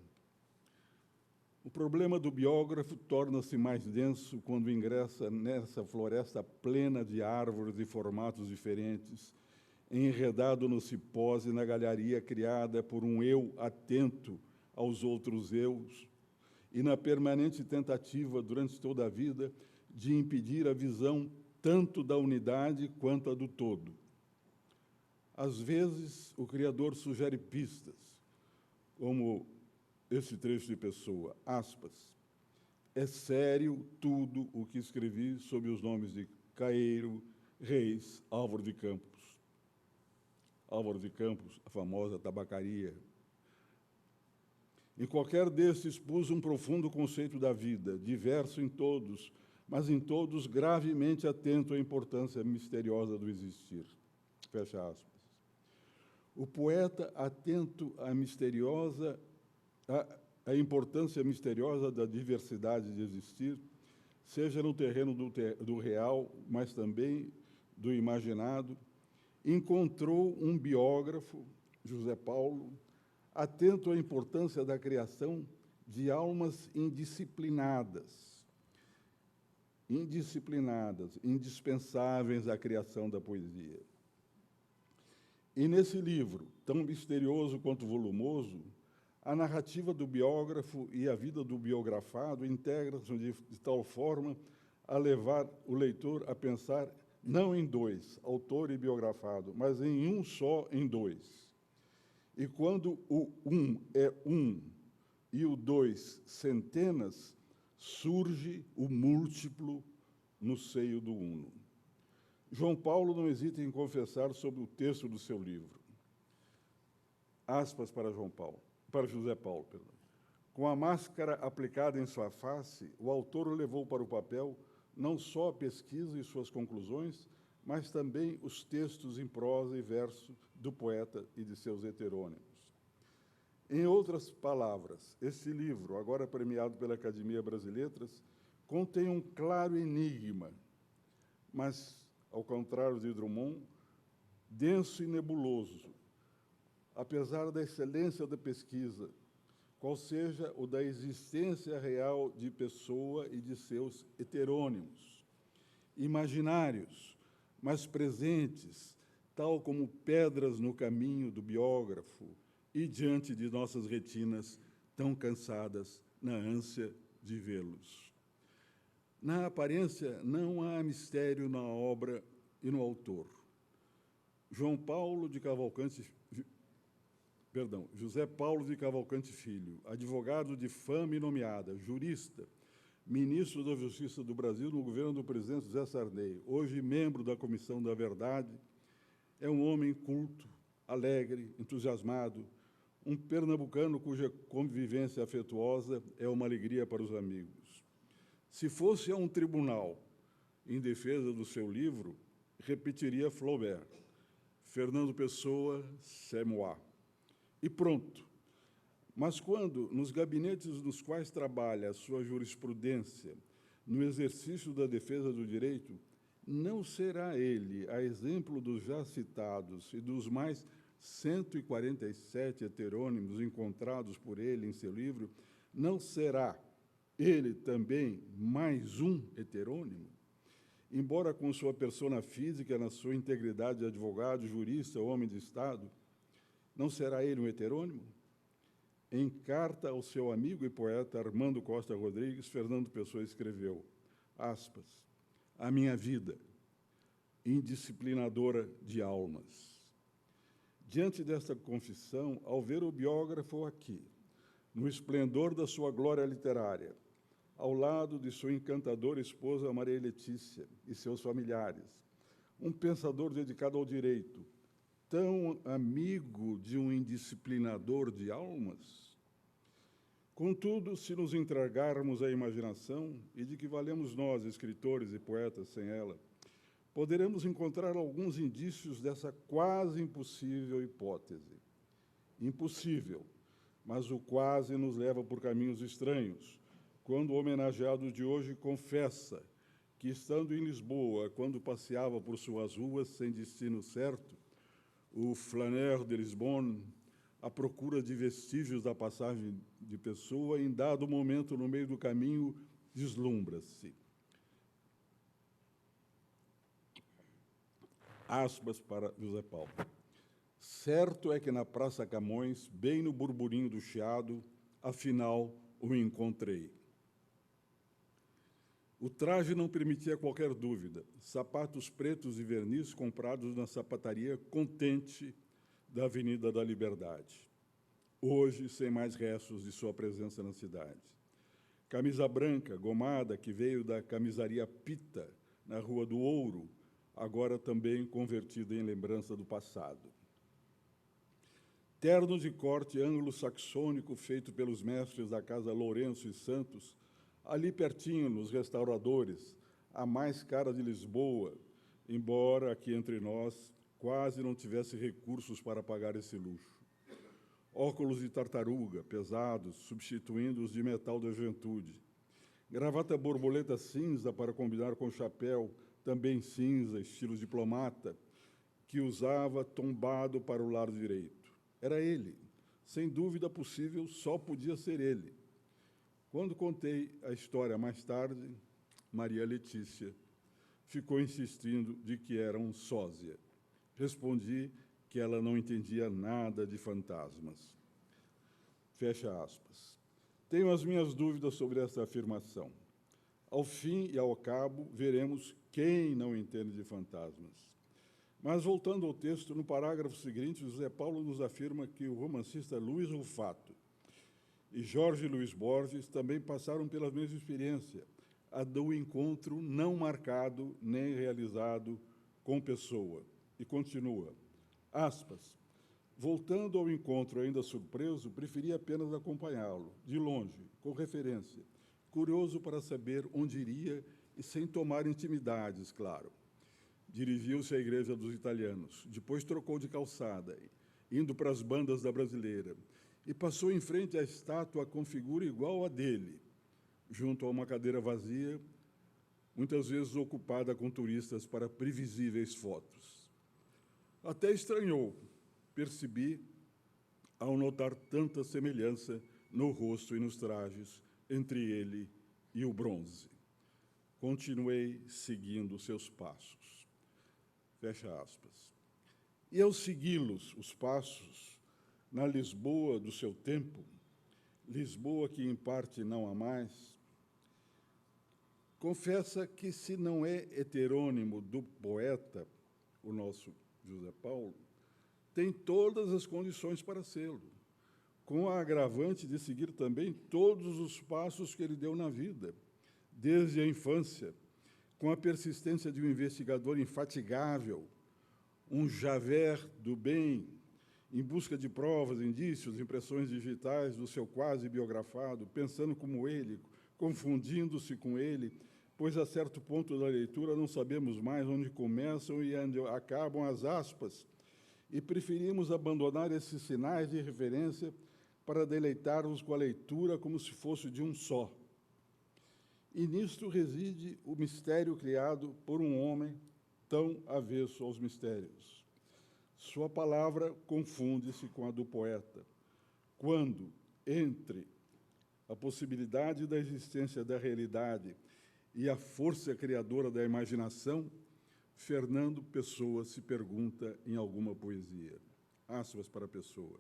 O problema do biógrafo torna-se mais denso quando ingressa nessa floresta plena de árvores e formatos diferentes, enredado no cipós e na galharia criada por um eu atento aos outros eus, e na permanente tentativa, durante toda a vida, de impedir a visão tanto da unidade quanto a do todo. Às vezes, o criador sugere pistas, como esse trecho de Pessoa, aspas: "É sério tudo o que escrevi sob os nomes de Caeiro, Reis, Álvaro de Campos." Álvaro de Campos, a famosa tabacaria. "Em qualquer desses pus um profundo conceito da vida, diverso em todos, mas em todos gravemente atento à importância misteriosa do existir." Fecha aspas. O poeta, atento à importância misteriosa da diversidade de existir, seja no terreno do real, mas também do imaginado, encontrou um biógrafo, José Paulo, atento à importância da criação de almas indisciplinadas, indispensáveis à criação da poesia. E nesse livro, tão misterioso quanto volumoso, a narrativa do biógrafo e a vida do biografado integram-se de tal forma a levar o leitor a pensar não em dois, autor e biografado, mas em um só em dois. E quando o um é um e o dois centenas, surge o múltiplo no seio do uno. João Paulo não hesita em confessar sobre o texto do seu livro. Aspas para José Paulo, perdão. "Com a máscara aplicada em sua face, o autor levou para o papel não só a pesquisa e suas conclusões, mas também os textos em prosa e verso do poeta e de seus heterônimos." Em outras palavras, esse livro, agora premiado pela Academia Brasileira de Letras, contém um claro enigma, mas, ao contrário de Drummond, denso e nebuloso, apesar da excelência da pesquisa, qual seja o da existência real de Pessoa e de seus heterônimos, imaginários, mas presentes, tal como pedras no caminho do biógrafo e diante de nossas retinas tão cansadas na ânsia de vê-los. Na aparência, não há mistério na obra e no autor. José Paulo de Cavalcante Filho, advogado de fama e nomeada, jurista, ministro da Justiça do Brasil no governo do presidente José Sarney, hoje membro da Comissão da Verdade, é um homem culto, alegre, entusiasmado, um pernambucano cuja convivência afetuosa é uma alegria para os amigos. Se fosse a um tribunal em defesa do seu livro, repetiria Flaubert, Fernando Pessoa, c'est moi. E pronto. Mas quando, nos gabinetes nos quais trabalha a sua jurisprudência, no exercício da defesa do direito, não será ele, a exemplo dos já citados e dos mais 147 heterônimos encontrados por ele em seu livro, não será ele também mais um heterônimo? Embora com sua persona física, na sua integridade de advogado, jurista, homem de Estado, não será ele um heterônimo? Em carta ao seu amigo e poeta Armando Costa Rodrigues, Fernando Pessoa escreveu, aspas, a minha vida, indisciplinadora de almas. Diante desta confissão, ao ver o biógrafo aqui, no esplendor da sua glória literária, ao lado de sua encantadora esposa Maria Letícia e seus familiares, um pensador dedicado ao direito, tão amigo de um indisciplinador de almas? Contudo, se nos entregarmos à imaginação, e de que valemos nós, escritores e poetas, sem ela, poderemos encontrar alguns indícios dessa quase impossível hipótese. Impossível, mas o quase nos leva por caminhos estranhos, quando o homenageado de hoje confessa que, estando em Lisboa, quando passeava por suas ruas sem destino certo, o flaneur de Lisbonne, à procura de vestígios da passagem de Pessoa, em dado momento, no meio do caminho, deslumbra-se. Aspas para José Paulo. Certo é que na Praça Camões, bem no burburinho do chiado, afinal, o encontrei. O traje não permitia qualquer dúvida. Sapatos pretos e verniz comprados na sapataria Contente da Avenida da Liberdade. Hoje, sem mais restos de sua presença na cidade. Camisa branca, gomada, que veio da camisaria Pita, na Rua do Ouro, agora também convertida em lembrança do passado. Terno de corte anglo-saxônico feito pelos mestres da Casa Lourenço e Santos, ali pertinho, nos restauradores, a mais cara de Lisboa, embora aqui entre nós quase não tivesse recursos para pagar esse luxo. Óculos de tartaruga, pesados, substituindo os de metal da juventude. Gravata borboleta cinza para combinar com chapéu, também cinza, estilo diplomata, que usava tombado para o lado direito. Era ele. Sem dúvida possível, só podia ser ele. Quando contei a história mais tarde, Maria Letícia ficou insistindo de que era um sósia. Respondi que ela não entendia nada de fantasmas. Fecha aspas. Tenho as minhas dúvidas sobre essa afirmação. Ao fim e ao cabo, veremos quem não entende de fantasmas. Mas, voltando ao texto, no parágrafo seguinte, José Paulo nos afirma que o romancista Luiz Rufato e Jorge Luiz Borges também passaram pela mesma experiência, a do encontro não marcado nem realizado com Pessoa. E continua, aspas, voltando ao encontro ainda surpreso, preferi apenas acompanhá-lo, de longe, com referência, curioso para saber onde iria e sem tomar intimidades, claro. Dirigiu-se à Igreja dos Italianos, depois trocou de calçada, indo para as bandas da Brasileira, e passou em frente à estátua com figura igual à dele, junto a uma cadeira vazia, muitas vezes ocupada com turistas para previsíveis fotos. Até estranhou, percebi, ao notar tanta semelhança no rosto e nos trajes entre ele e o bronze. Continuei seguindo seus passos. Fecha aspas. E ao segui-los, os passos, na Lisboa do seu tempo, Lisboa que em parte não há mais, confessa que, se não é heterônimo do poeta, o nosso José Paulo, tem todas as condições para sê-lo, com a agravante de seguir também todos os passos que ele deu na vida, desde a infância, com a persistência de um investigador infatigável, um Javert do bem, em busca de provas, indícios, impressões digitais do seu quase biografado, pensando como ele, confundindo-se com ele, pois a certo ponto da leitura não sabemos mais onde começam e onde acabam as aspas, e preferimos abandonar esses sinais de referência para deleitar-nos com a leitura como se fosse de um só. E nisto reside o mistério criado por um homem tão avesso aos mistérios. Sua palavra confunde-se com a do poeta, quando, entre a possibilidade da existência da realidade e a força criadora da imaginação, Fernando Pessoa se pergunta em alguma poesia, aspas para Pessoa,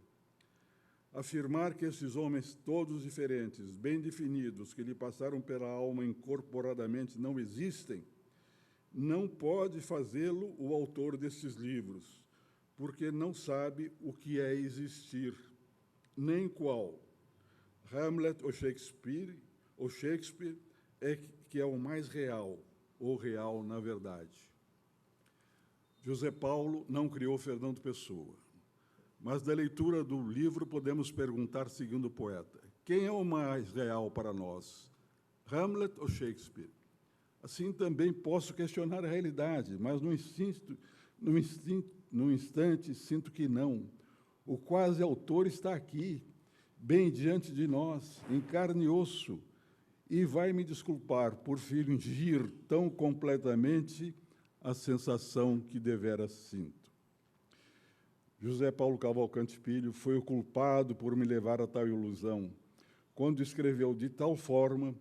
afirmar que esses homens todos diferentes, bem definidos, que lhe passaram pela alma incorporadamente, não existem, não pode fazê-lo o autor destes livros, porque não sabe o que é existir, nem qual. Hamlet ou Shakespeare é que é o mais real, ou real na verdade. José Paulo não criou Fernando Pessoa, mas da leitura do livro podemos perguntar, seguindo o poeta, quem é o mais real para nós, Hamlet ou Shakespeare? Assim também posso questionar a realidade, mas num instante sinto que não. O quase autor está aqui, bem diante de nós, em carne e osso, e vai me desculpar por fingir tão completamente a sensação que deveras sinto. José Paulo Cavalcante Filho foi o culpado por me levar a tal ilusão, quando escreveu de tal forma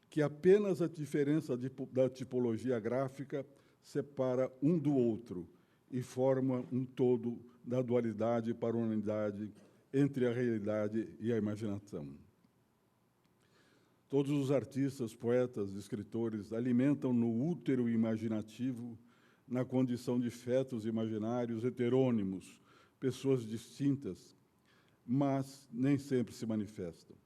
que apenas a diferença da tipologia gráfica separa um do outro e forma um todo da dualidade para a unidade entre a realidade e a imaginação. Todos os artistas, poetas, escritores alimentam no útero imaginativo, na condição de fetos imaginários heterônimos, pessoas distintas, mas nem sempre se manifestam.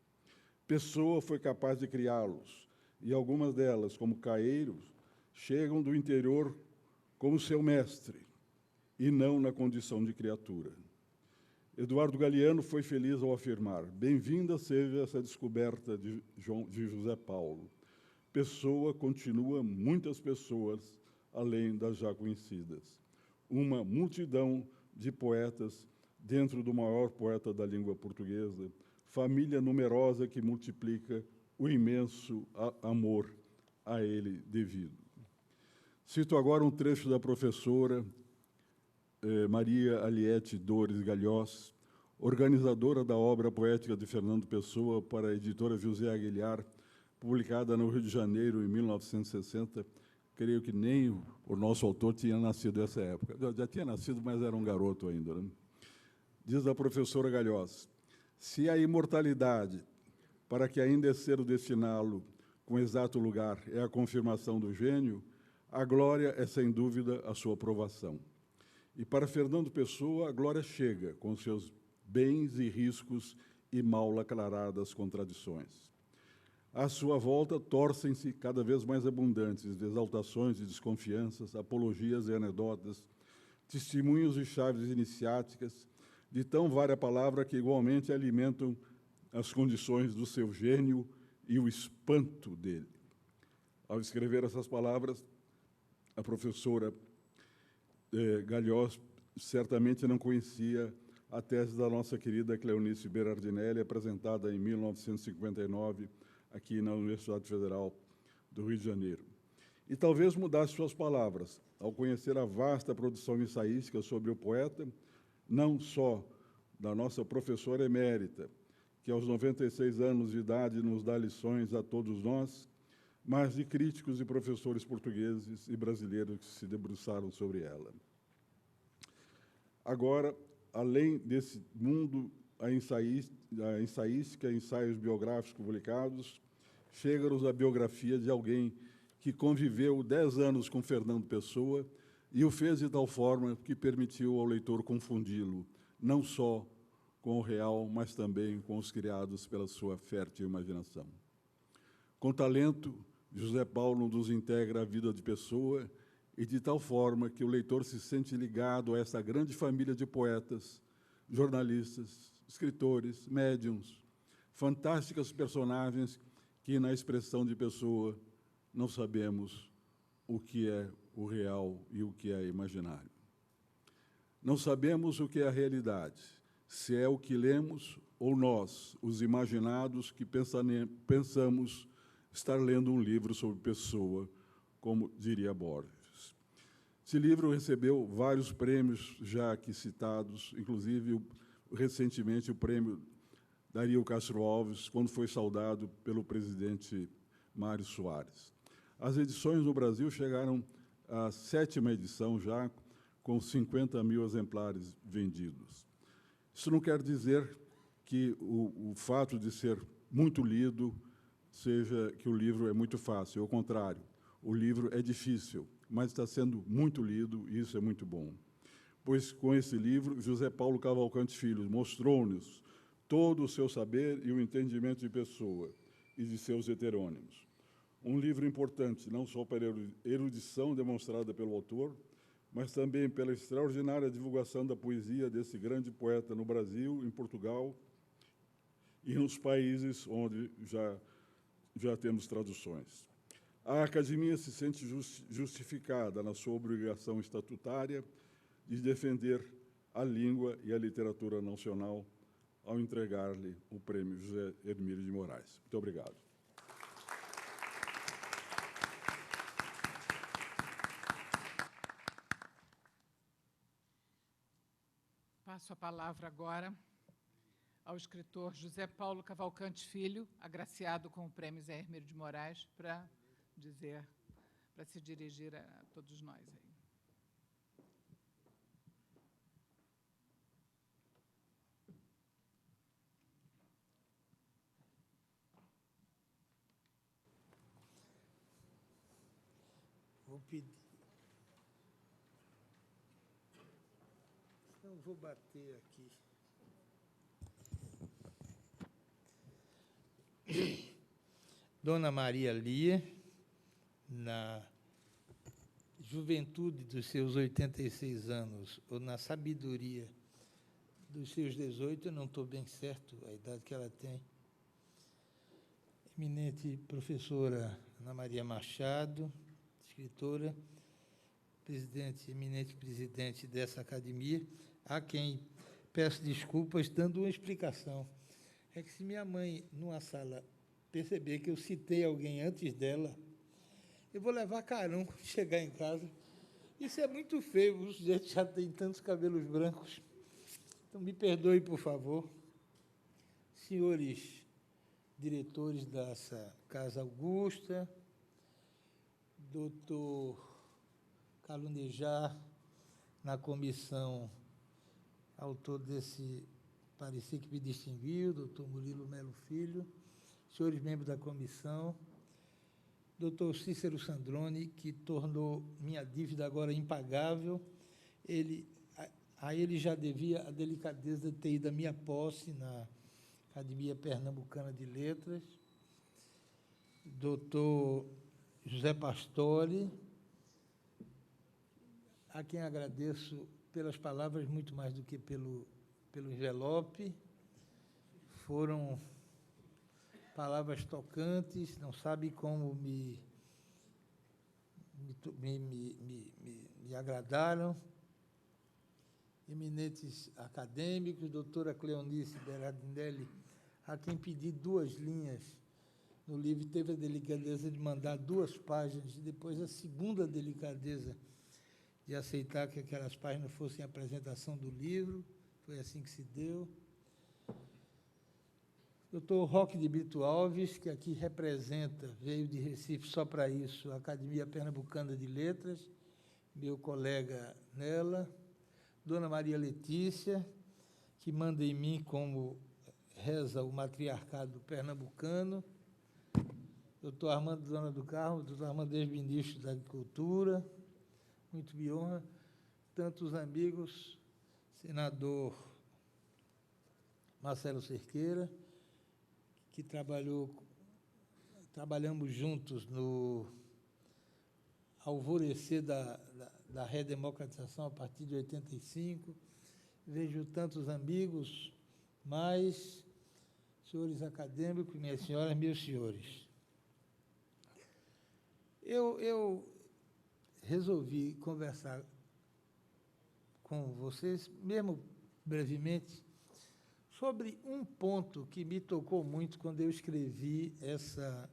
Pessoa foi capaz de criá-los, e algumas delas, como Caeiros, chegam do interior como seu mestre, e não na condição de criatura. Eduardo Galeano foi feliz ao afirmar, bem-vinda seja essa descoberta de José Paulo. Pessoa continua muitas pessoas, além das já conhecidas. Uma multidão de poetas dentro do maior poeta da língua portuguesa, família numerosa que multiplica o imenso amor a ele devido. Cito agora um trecho da professora Maria Aliete Dores Galhós, organizadora da obra poética de Fernando Pessoa para a editora José Aguilar, publicada no Rio de Janeiro em 1960. Creio que nem o nosso autor tinha nascido nessa época. Já tinha nascido, mas era um garoto ainda, né? Diz a professora Galhós, se a imortalidade, para que ainda é cedo destiná-lo com exato lugar, é a confirmação do gênio, a glória é, sem dúvida, a sua provação. E para Fernando Pessoa, a glória chega com seus bens e riscos e mal aclaradas contradições. À sua volta, torcem-se cada vez mais abundantes exaltações e desconfianças, apologias e anedotas, testemunhos e chaves iniciáticas, de tão vária palavra que igualmente alimentam as condições do seu gênio e o espanto dele. Ao escrever essas palavras, a professora Galhós certamente não conhecia a tese da nossa querida Cleonice Berardinelli, apresentada em 1959, aqui na Universidade Federal do Rio de Janeiro. E talvez mudasse suas palavras, ao conhecer a vasta produção ensaística sobre o poeta, não só da nossa professora emérita, que aos 96 anos de idade nos dá lições a todos nós, mas de críticos e professores portugueses e brasileiros que se debruçaram sobre ela. Agora, além desse mundo, a ensaística, ensaios biográficos publicados, chega-nos a biografia de alguém que conviveu 10 anos com Fernando Pessoa e o fez de tal forma que permitiu ao leitor confundi-lo, não só com o real, mas também com os criados pela sua fértil imaginação. Com talento, José Paulo nos integra a vida de Pessoa e de tal forma que o leitor se sente ligado a essa grande família de poetas, jornalistas, escritores, médiums, fantásticas personagens que, na expressão de pessoa, não sabemos o que é o real e o que é imaginário. Não sabemos o que é a realidade, se é o que lemos ou nós, os imaginados, que pensamos estar lendo um livro sobre pessoa, como diria Borges. Esse livro recebeu vários prêmios já aqui citados, inclusive, recentemente, o prêmio Dario Castro Alves, quando foi saudado pelo presidente Mário Soares. As edições no Brasil chegaram à 7ª edição já, com 50 mil exemplares vendidos. Isso não quer dizer que o fato de ser muito lido seja que o livro é muito fácil. Ao contrário, o livro é difícil, mas está sendo muito lido, e isso é muito bom. Pois, com esse livro, José Paulo Cavalcante Filho mostrou-nos todo o seu saber e o entendimento de pessoa e de seus heterônimos. Um livro importante, não só pela erudição demonstrada pelo autor, mas também pela extraordinária divulgação da poesia desse grande poeta no Brasil, em Portugal e nos países onde já temos traduções. A Academia se sente justificada na sua obrigação estatutária de defender a língua e a literatura nacional ao entregar-lhe o Prêmio José Hermílio de Moraes. Muito obrigado. Passo a palavra agora ao escritor José Paulo Cavalcante Filho, agraciado com o Prêmio Zé Hermílio de Moraes, para se dirigir a todos nós aí. Vou pedir. Não vou bater aqui. Dona Maria Lia, na juventude dos seus 86 anos, ou na sabedoria dos seus 18, eu não estou bem certo a idade que ela tem. Eminente professora Ana Maria Machado, escritora, eminente presidente dessa academia, a quem peço desculpas dando uma explicação. É que se minha mãe, numa sala, perceber que eu citei alguém antes dela, eu vou levar carão quando chegar em casa. Isso é muito feio, o sujeito já tem tantos cabelos brancos. Então, me perdoe, por favor. Senhores diretores dessa Casa Augusta, doutor Calunejar, na comissão, autor desse parecer que me distinguiu, doutor Murilo Melo Filho, senhores membros da comissão, doutor Cícero Sandrone, que tornou minha dívida agora impagável. A ele já devia a delicadeza de ter ido à minha posse na Academia Pernambucana de Letras, doutor José Pastore, a quem agradeço pelas palavras muito mais do que pelo envelope. Foram palavras tocantes, não sabe como me agradaram. Eminentes acadêmicos, doutora Cleonice Berardinelli, a quem pedi 2 linhas no livro, teve a delicadeza de mandar 2 páginas, e depois a segunda delicadeza de aceitar que aquelas páginas fossem a apresentação do livro. Foi assim que se deu. Doutor Roque de Brito Alves, que aqui representa, veio de Recife só para isso, a Academia Pernambucana de Letras, meu colega nela. Dona Maria Letícia, que manda em mim como reza o matriarcado pernambucano. Doutor Armando Dona do Carmo, doutor Armando, ex-ministro da Agricultura, muito me honra. Tantos amigos, senador Marcelo Cerqueira, que trabalhamos juntos no alvorecer da redemocratização a partir de 85, vejo tantos amigos, mas, senhores acadêmicos, minhas senhoras, meus senhores, eu resolvi conversar com vocês, mesmo brevemente, sobre um ponto que me tocou muito quando eu escrevi essa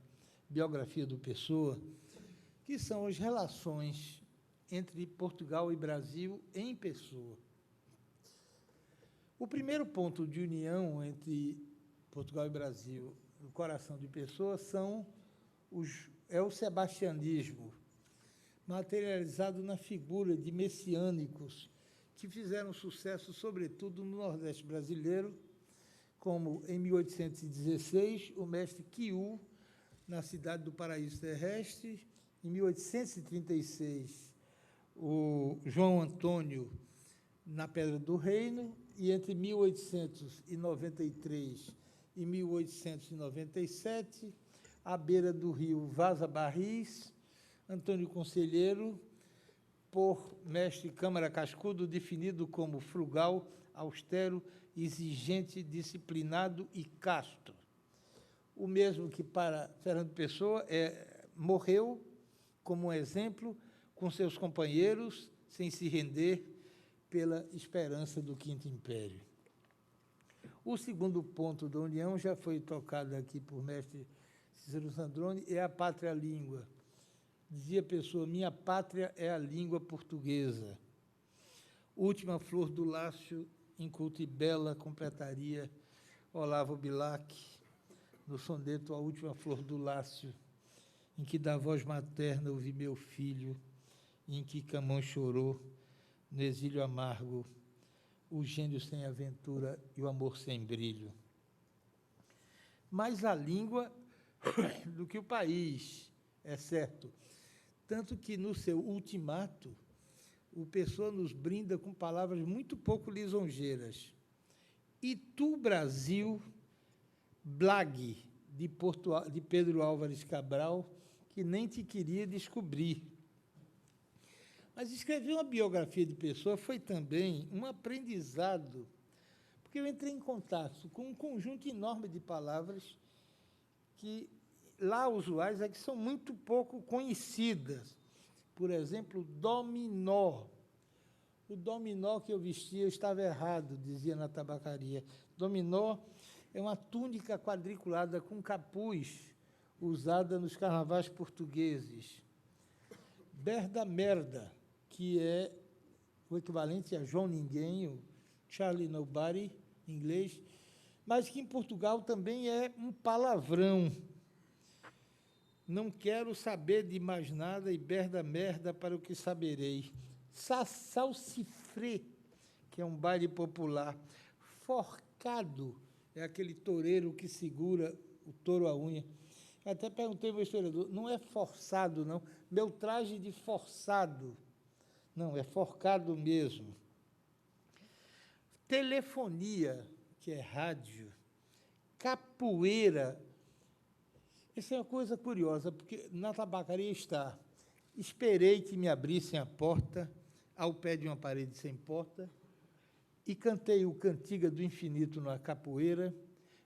biografia do Pessoa, que são as relações entre Portugal e Brasil em Pessoa. O primeiro ponto de união entre Portugal e Brasil, no coração de Pessoa, é o sebastianismo, materializado na figura de messiânicos que fizeram sucesso, sobretudo, no Nordeste brasileiro, como, em 1816, o mestre Quiú, na cidade do Paraíso Terrestre, em 1836, o João Antônio, na Pedra do Reino, e entre 1893 e 1897, à beira do rio Vaza Barris, Antônio Conselheiro, por mestre Câmara Cascudo, definido como frugal, austero, exigente, disciplinado e casto. O mesmo que para Fernando Pessoa morreu como um exemplo com seus companheiros, sem se render pela esperança do Quinto Império. O segundo ponto da união já foi tocado aqui por mestre Cícero Sandrone, é a pátria-língua. Dizia Pessoa, minha pátria é a língua portuguesa. Última flor do Lácio, inculta e bela, completaria Olavo Bilac, no soneto A Última Flor do Lácio, em que da voz materna ouvi meu filho, e em que Camões chorou, no exílio amargo, o gênio sem aventura e o amor sem brilho. Mais a língua do que o país, é certo. Tanto que, no seu ultimato, o Pessoa nos brinda com palavras muito pouco lisonjeiras. E tu, Brasil, blague, de Pedro Álvares Cabral, que nem te queria descobrir. Mas escrever uma biografia de Pessoa foi também um aprendizado, porque eu entrei em contato com um conjunto enorme de palavras que, lá usuais, é que são muito pouco conhecidas. Por exemplo, dominó. O dominó que eu vestia estava errado, dizia na tabacaria. Dominó é uma túnica quadriculada com capuz, usada nos carnavais portugueses. Berda merda, que é o equivalente a João Ninguém, o Charlie Nobody, em inglês, mas que em Portugal também é um palavrão. Não quero saber de mais nada e berda merda para o que saberei. Salsifré, que é um baile popular. Forcado é aquele toureiro que segura o touro à unha. Eu até perguntei ao meu historiador, não é forçado, não. Meu traje de forçado. Não, é forcado mesmo. Telefonia, que é rádio. Capoeira. Isso é uma coisa curiosa, porque na tabacaria está, esperei que me abrissem a porta, ao pé de uma parede sem porta, e cantei o Cantiga do Infinito na capoeira,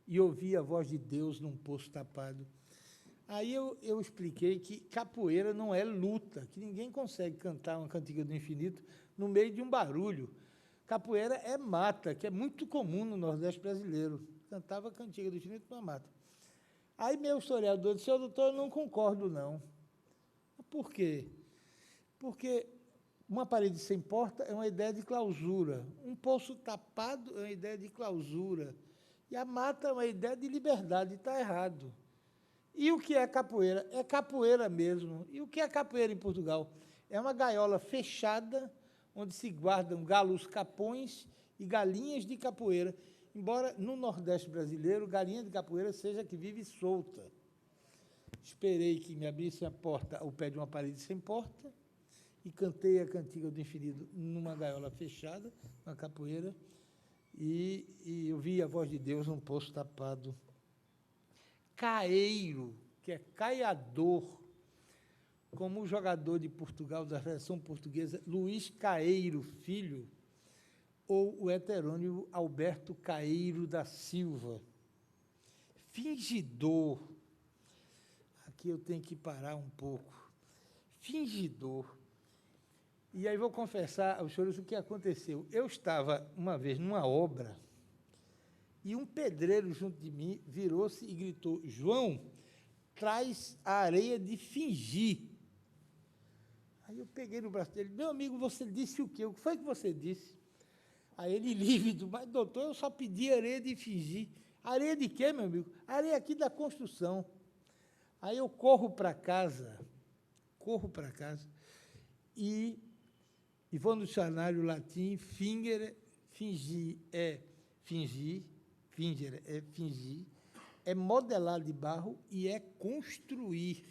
e ouvi a voz de Deus num poço tapado. Aí eu expliquei que capoeira não é luta, que ninguém consegue cantar uma Cantiga do Infinito no meio de um barulho. Capoeira é mata, que é muito comum no Nordeste brasileiro. Cantava Cantiga do Infinito na mata. Aí meu historiador disse, doutor, eu não concordo, não. Por quê? Porque uma parede sem porta é uma ideia de clausura, um poço tapado é uma ideia de clausura, e a mata é uma ideia de liberdade, está errado. E o que é capoeira? É capoeira mesmo. E o que é capoeira em Portugal? É uma gaiola fechada, onde se guardam galos capões e galinhas de capoeira, embora no Nordeste brasileiro, galinha de capoeira seja que vive solta. Esperei que me abrissem a porta ao pé de uma parede sem porta e cantei a Cantiga do Infinito numa gaiola fechada, uma capoeira, e ouvi a voz de Deus num poço tapado. Caeiro, que é caiador, como o jogador de Portugal, da seleção portuguesa, Luís Caeiro Filho, ou o heterônimo Alberto Caeiro da Silva. Fingidor. Aqui eu tenho que parar um pouco. Fingidor. E aí vou confessar aos senhores o que aconteceu. Eu estava, uma vez, numa obra, e um pedreiro junto de mim virou-se e gritou: João, traz a areia de fingir. Aí eu peguei no braço dele: meu amigo, você disse o quê? O que foi que você disse? Aí ele, lívido: mas, doutor, eu só pedi areia de fingir. Areia de quê, meu amigo? Areia aqui da construção. Aí eu corro para casa e vou no dicionário latim. Fingere, fingir é fingir, fingere é fingir, é modelar de barro e é construir.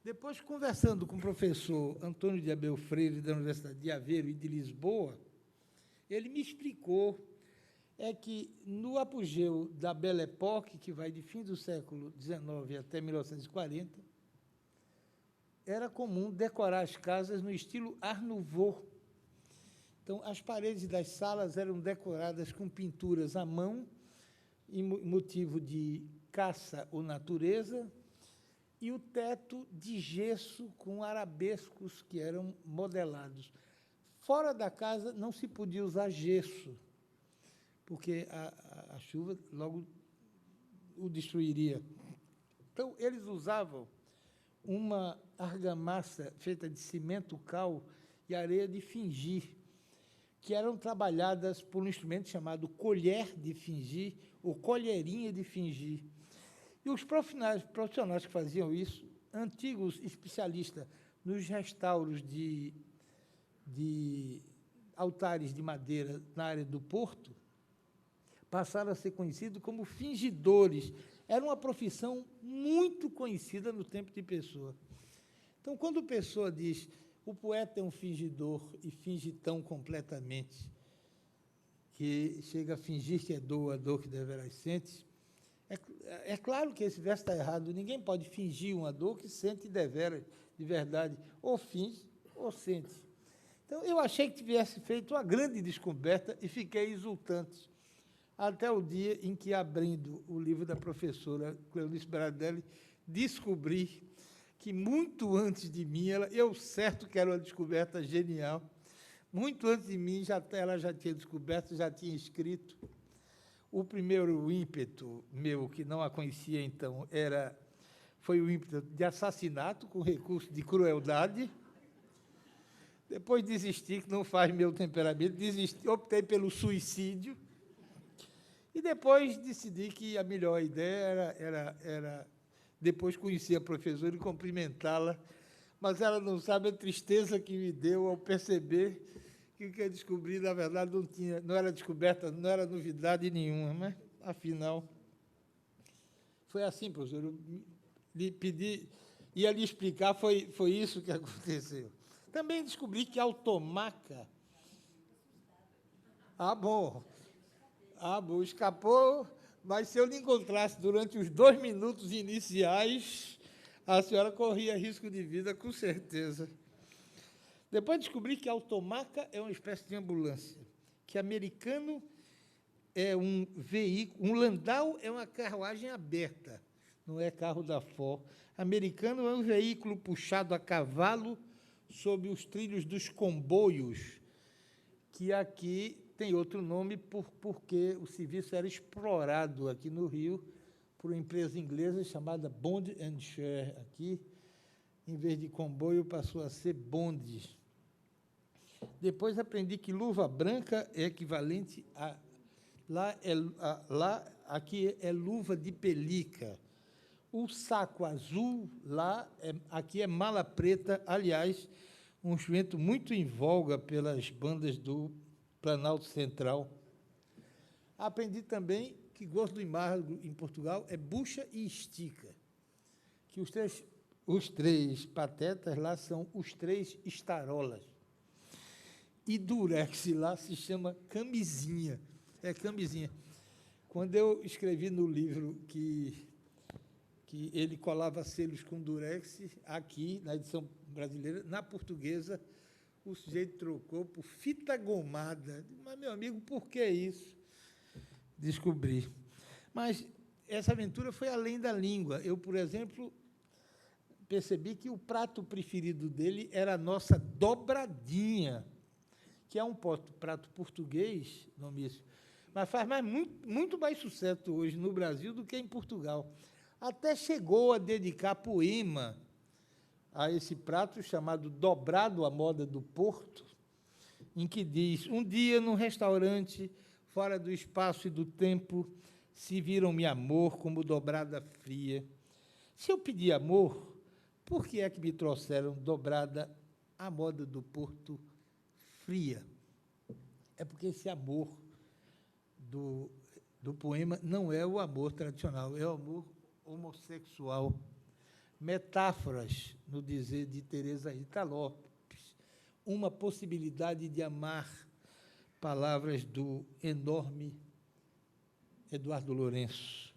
Depois, conversando com o professor Antônio de Abel Freire, da Universidade de Aveiro e de Lisboa, ele me explicou que, no apogeu da Belle Époque, que vai de fim do século XIX até 1940, era comum decorar as casas no estilo Art Nouveau. Então, as paredes das salas eram decoradas com pinturas à mão, em motivo de caça ou natureza, e o teto de gesso com arabescos que eram modelados. Fora da casa não se podia usar gesso, porque a chuva logo o destruiria. Então, eles usavam uma argamassa feita de cimento cal e areia de fingir, que eram trabalhadas por um instrumento chamado colher de fingir, ou colherinha de fingir. E os profissionais que faziam isso, antigos especialistas nos restauros de altares de madeira na área do Porto, passaram a ser conhecidos como fingidores. Era uma profissão muito conhecida no tempo de Pessoa. Então, quando Pessoa diz: o poeta é um fingidor e finge tão completamente que chega a fingir que é dor a dor que deverás sentes, é claro que esse verso está errado. Ninguém pode fingir uma dor que sente deveras, de verdade. Ou finge ou sente. Então, eu achei que tivesse feito uma grande descoberta e fiquei exultante, até o dia em que, abrindo o livro da professora Cleonice Bradelli, descobri que, muito antes de mim, eu certo que era uma descoberta genial, muito antes de mim, ela já tinha descoberto, já tinha escrito. O primeiro ímpeto meu, que não a conhecia então, foi o ímpeto de assassinato com recurso de crueldade. Depois desisti, que não faz meu temperamento, optei pelo suicídio. E depois decidi que a melhor ideia era depois conhecer a professora e cumprimentá-la, mas ela não sabe a tristeza que me deu ao perceber que o que eu descobri, na verdade, não era descoberta, não era novidade nenhuma, mas, afinal, foi assim, professor. Eu lhe pedi, ia lhe explicar, foi isso que aconteceu. Também descobri que a automaca... bom, escapou, mas se eu lhe encontrasse durante os 2 minutos iniciais, a senhora corria risco de vida, com certeza. Depois descobri que a automaca é uma espécie de ambulância, que americano é um veículo, um landau é uma carruagem aberta, não é carro da Ford. Americano é um veículo puxado a cavalo sob os trilhos dos comboios, que aqui tem outro nome porque o serviço era explorado aqui no Rio por uma empresa inglesa chamada Bond & Share. Aqui, em vez de comboio, passou a ser bonde. Depois aprendi que luva branca é equivalente a... aqui é luva de pelica. O saco azul, aqui é mala preta, aliás, um instrumento muito em voga pelas bandas do Planalto Central. Aprendi também que gosto do imargo em Portugal é bucha e estica, que os três patetas lá são os 3 estarolas. E durex lá se chama camisinha. É camisinha. Quando eu escrevi no livro que ele colava selos com durex, aqui, na edição brasileira, na portuguesa, O sujeito trocou por fita gomada. Mas, meu amigo, por que isso? Descobri. Mas essa aventura foi além da língua. Eu, por exemplo, percebi que o prato preferido dele era a nossa dobradinha, que é um prato português, Domício, mas faz muito mais sucesso hoje no Brasil do que em Portugal. Até chegou a dedicar poema a esse prato chamado Dobrado à Moda do Porto, em que diz: um dia, num restaurante, fora do espaço e do tempo, se viram-me amor como dobrada fria. Se eu pedi amor, por que é que me trouxeram dobrada à moda do Porto fria? É porque esse amor do poema não é o amor tradicional, é o amor homossexual. Metáforas, no dizer de Teresa Rita Lopes, uma possibilidade de amar, palavras do enorme Eduardo Lourenço.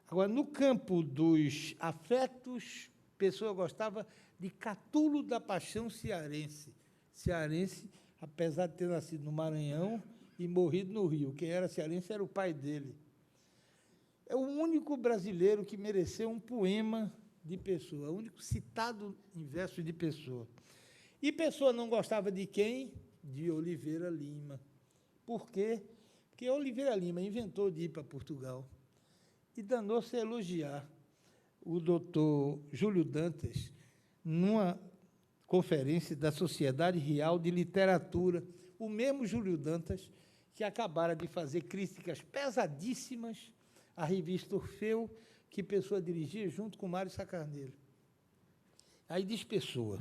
Agora, no campo dos afetos, Pessoa gostava de Catulo da Paixão cearense. Cearense, apesar de ter nascido no Maranhão e morrido no Rio. Quem era cearense era o pai dele. É o único brasileiro que mereceu um poema de Pessoa, o único citado em versos de Pessoa. E Pessoa não gostava de quem? De Oliveira Lima. Por quê? Porque Oliveira Lima inventou de ir para Portugal e danou-se a elogiar o doutor Júlio Dantas numa conferência da Sociedade Real de Literatura, o mesmo Júlio Dantas que acabara de fazer críticas pesadíssimas à revista Orfeu, que Pessoa dirigia junto com Mário Sacarneiro. Aí diz Pessoa: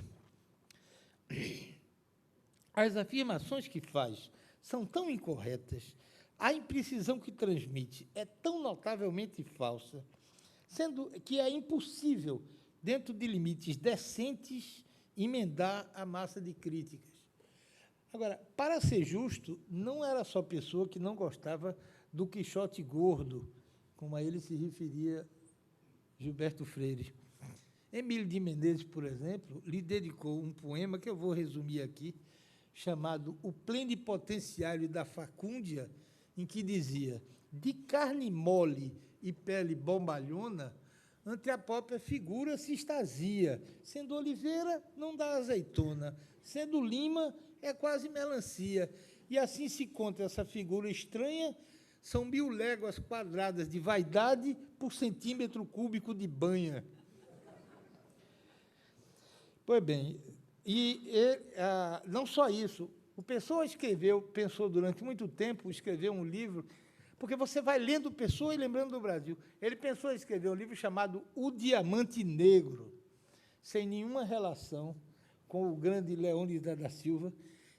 as afirmações que faz são tão incorretas, a imprecisão que transmite é tão notavelmente falsa, sendo que é impossível, dentro de limites decentes, emendar a massa de críticas. Agora, para ser justo, não era só Pessoa que não gostava do Quixote gordo, como a ele se referia Gilberto Freire. Emílio de Menezes, por exemplo, lhe dedicou um poema que eu vou resumir aqui, chamado O Plenipotenciário da Facúndia, em que dizia: de carne mole e pele bombalhona, ante a própria figura se extasia. Sendo oliveira, não dá azeitona. Sendo lima, é quase melancia. E assim se conta essa figura estranha, são 1000 léguas quadradas de vaidade por centímetro cúbico de banha. Pois bem, não só isso, o Pessoa pensou durante muito tempo, escreveu um livro, porque você vai lendo Pessoa e lembrando do Brasil. Ele pensou em escrever um livro chamado O Diamante Negro, sem nenhuma relação com o grande Leônidas da Silva,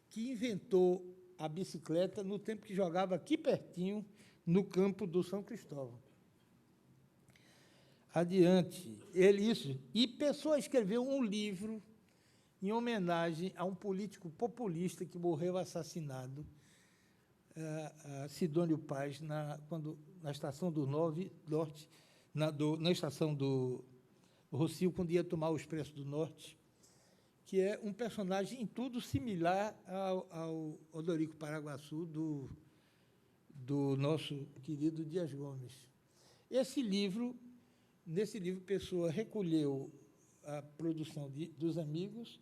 que inventou a bicicleta no tempo que jogava aqui pertinho, no campo do São Cristóvão. Adiante, e Pessoa escreveu um livro em homenagem a um político populista que morreu assassinado, Sidônio Paz, na estação do Norte, na estação do Rossio, quando ia tomar o Expresso do Norte, que é um personagem em tudo similar ao Odorico Paraguaçu, do nosso querido Dias Gomes. Nesse livro, Pessoa recolheu a produção dos amigos,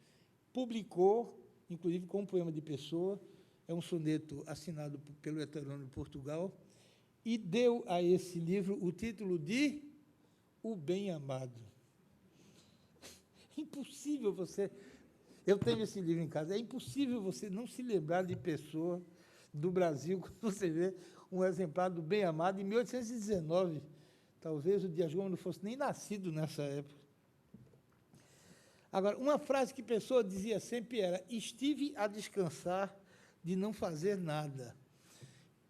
publicou, inclusive com um poema de Pessoa, é um soneto assinado pelo Heterônimo de Portugal, e deu a esse livro o título de O Bem Amado. Impossível você... Eu tenho esse livro em casa, é impossível você não se lembrar de Pessoa do Brasil, quando você vê um exemplar do Bem Amado, em 1819. Talvez o Dias Gomes não fosse nem nascido nessa época. Agora, uma frase que Pessoa dizia sempre era: estive a descansar de não fazer nada.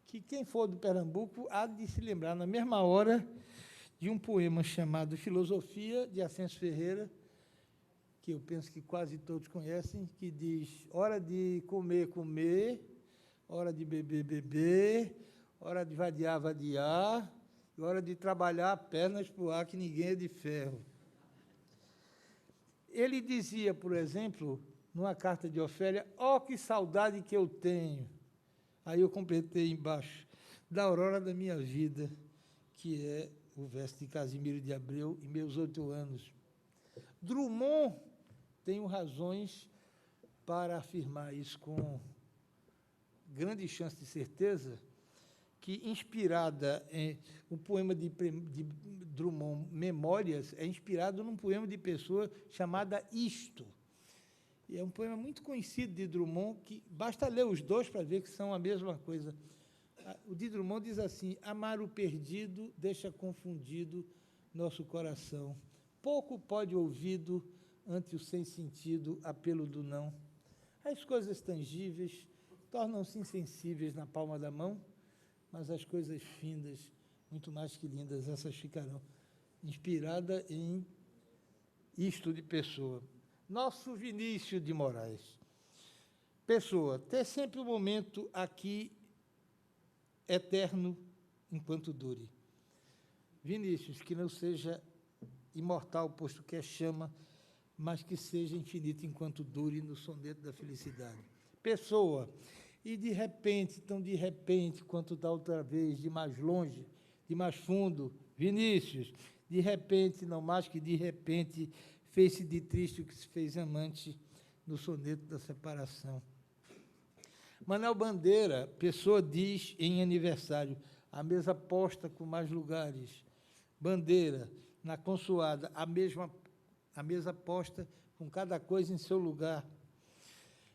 Que quem for do Pernambuco há de se lembrar, na mesma hora, de um poema chamado Filosofia, de Ascenso Ferreira, que eu penso que quase todos conhecem, que diz: hora de comer, comer, hora de beber, beber, hora de vadiar, vadiar, e hora de trabalhar pernas para o ar, que ninguém é de ferro. Ele dizia, por exemplo, numa carta de Ofélia, ó, que saudade que eu tenho. Aí eu completei embaixo, da aurora da minha vida, que é o verso de Casimiro de Abreu, em meus 8 anos. Drummond, tenho razões para afirmar isso com grande chance de certeza, que, inspirada em o poema de Drummond, Memórias, é inspirado num poema de Pessoa chamada Isto. E é um poema muito conhecido de Drummond, que basta ler os dois para ver que são a mesma coisa. O de Drummond diz assim: amar o perdido deixa confundido nosso coração. Pouco pode ouvido ante o sem sentido apelo do não. As coisas tangíveis tornam-se insensíveis na palma da mão, mas as coisas findas, muito mais que lindas, essas ficarão. Inspirada em Isto de Pessoa. Nosso Vinícius de Moraes. Pessoa, ter sempre um momento aqui eterno enquanto dure. Vinícius, que não seja imortal, posto que é chama, mas que seja infinito enquanto dure no soneto da felicidade. Pessoa, e de repente, tão de repente, quanto da outra vez, de mais longe, de mais fundo, Vinícius, de repente, não mais que de repente, fez-se de triste o que se fez amante no soneto da separação. Manuel Bandeira, Pessoa diz em aniversário, a mesa posta com mais lugares. Bandeira, na consoada, a mesa posta com cada coisa em seu lugar.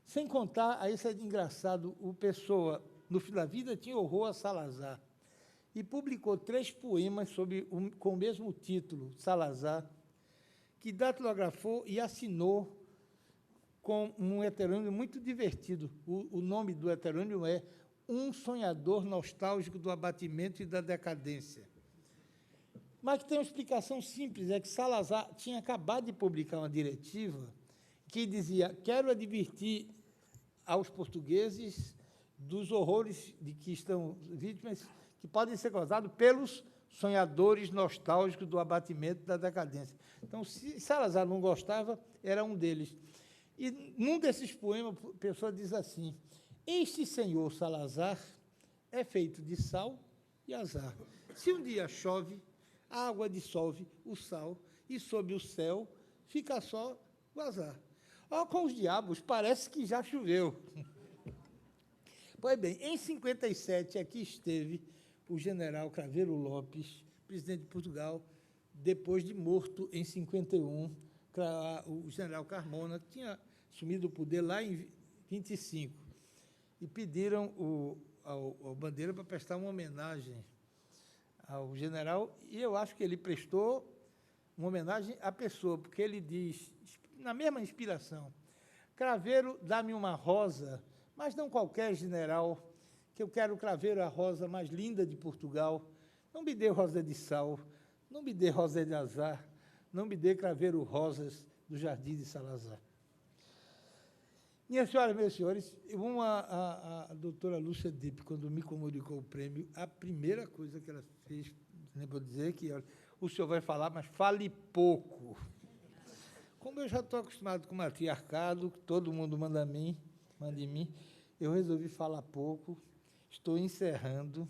Sem contar, aí isso é engraçado, o Pessoa, no fim da vida, tinha horror a Salazar, e publicou 3 poemas com o mesmo título, Salazar, que datilografou e assinou com um heterônimo muito divertido. O nome do heterônimo é Um Sonhador Nostálgico do Abatimento e da Decadência. Mas que tem uma explicação simples, é que Salazar tinha acabado de publicar uma diretiva que dizia: quero advertir aos portugueses dos horrores de que estão vítimas, que podem ser causados pelos sonhadores nostálgicos do abatimento e da decadência. Então, se Salazar não gostava, era um deles. E num desses poemas, a pessoa diz assim: este senhor Salazar é feito de sal e azar. Se um dia chove, a água dissolve o sal e sob o céu fica só o azar. Ó, com os diabos, parece que já choveu. Pois bem, em 57, aqui esteve o general Craveiro Lopes, presidente de Portugal, depois de morto em 51, o general Carmona, que tinha assumido o poder lá em 25, e pediram ao Bandeira para prestar uma homenagem ao general, e eu acho que ele prestou uma homenagem à pessoa, porque ele diz, na mesma inspiração: Craveiro, dá-me uma rosa, mas não qualquer general, que eu quero Craveiro, a rosa mais linda de Portugal. Não me dê rosa de sal, não me dê rosa de azar, não me dê Craveiro rosas do Jardim de Salazar. Minhas senhoras e meus senhores, a doutora Lúcia Dipp, quando me comunicou o prêmio, a primeira coisa que ela fez, nem vou dizer que o senhor vai falar, mas fale pouco. Como eu já estou acostumado com o matriarcado, que todo mundo manda em mim, eu resolvi falar pouco, estou encerrando.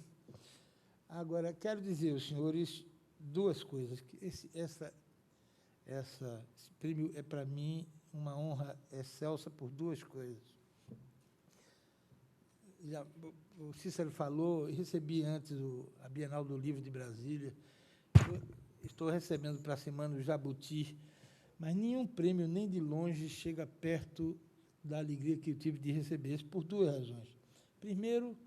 Agora, quero dizer aos senhores 2 coisas. Que esse prêmio é, para mim, uma honra excelsa por 2 coisas. O Cícero falou, recebi antes a Bienal do Livro de Brasília, estou recebendo para a semana o Jabuti, mas nenhum prêmio, nem de longe, chega perto da alegria que eu tive de receber esse, por 2 razões. Primeiro,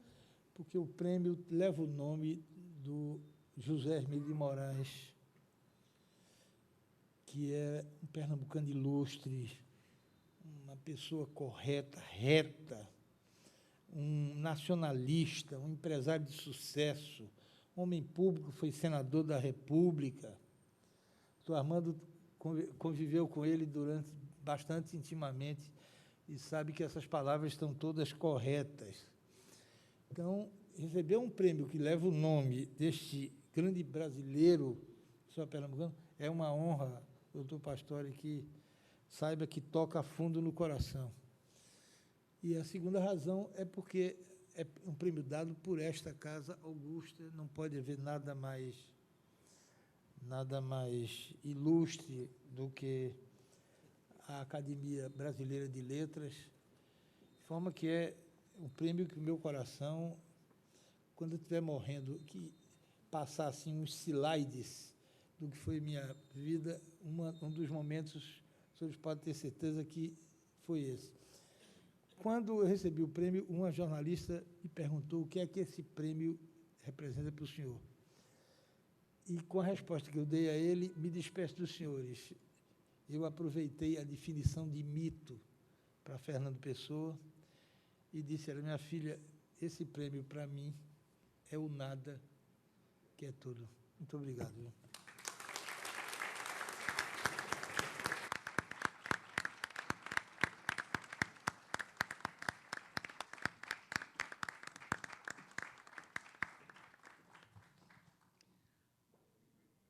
porque o prêmio leva o nome do José Hermílio de Moraes, que é um pernambucano ilustre, uma pessoa correta, reta, um nacionalista, um empresário de sucesso, homem público, foi senador da República. O Armando conviveu com ele bastante intimamente e sabe que essas palavras estão todas corretas. Então, receber um prêmio que leva o nome deste grande brasileiro, só pernambucano, é uma honra, doutor Pastore, que saiba que toca a fundo no coração. E a segunda razão é porque é um prêmio dado por esta casa augusta, não pode haver nada mais ilustre do que a Academia Brasileira de Letras, de forma que é um prêmio que o meu coração, quando eu estiver morrendo, que passar assim uns slides do que foi minha vida, um dos momentos, os senhores podem ter certeza que foi esse. Quando eu recebi o prêmio, uma jornalista me perguntou o que é que esse prêmio representa para o senhor. E, com a resposta que eu dei a ele, me despeço dos senhores. Eu aproveitei a definição de mito para Fernando Pessoa e disse a ela: minha filha, esse prêmio, para mim, é o nada, que é tudo. Muito obrigado. Viu?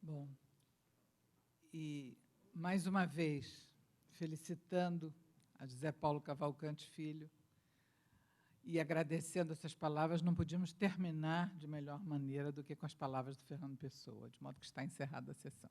Bom, e mais uma vez, felicitando a José Paulo Cavalcante Filho e agradecendo essas palavras, não podíamos terminar de melhor maneira do que com as palavras do Fernando Pessoa, de modo que está encerrada a sessão.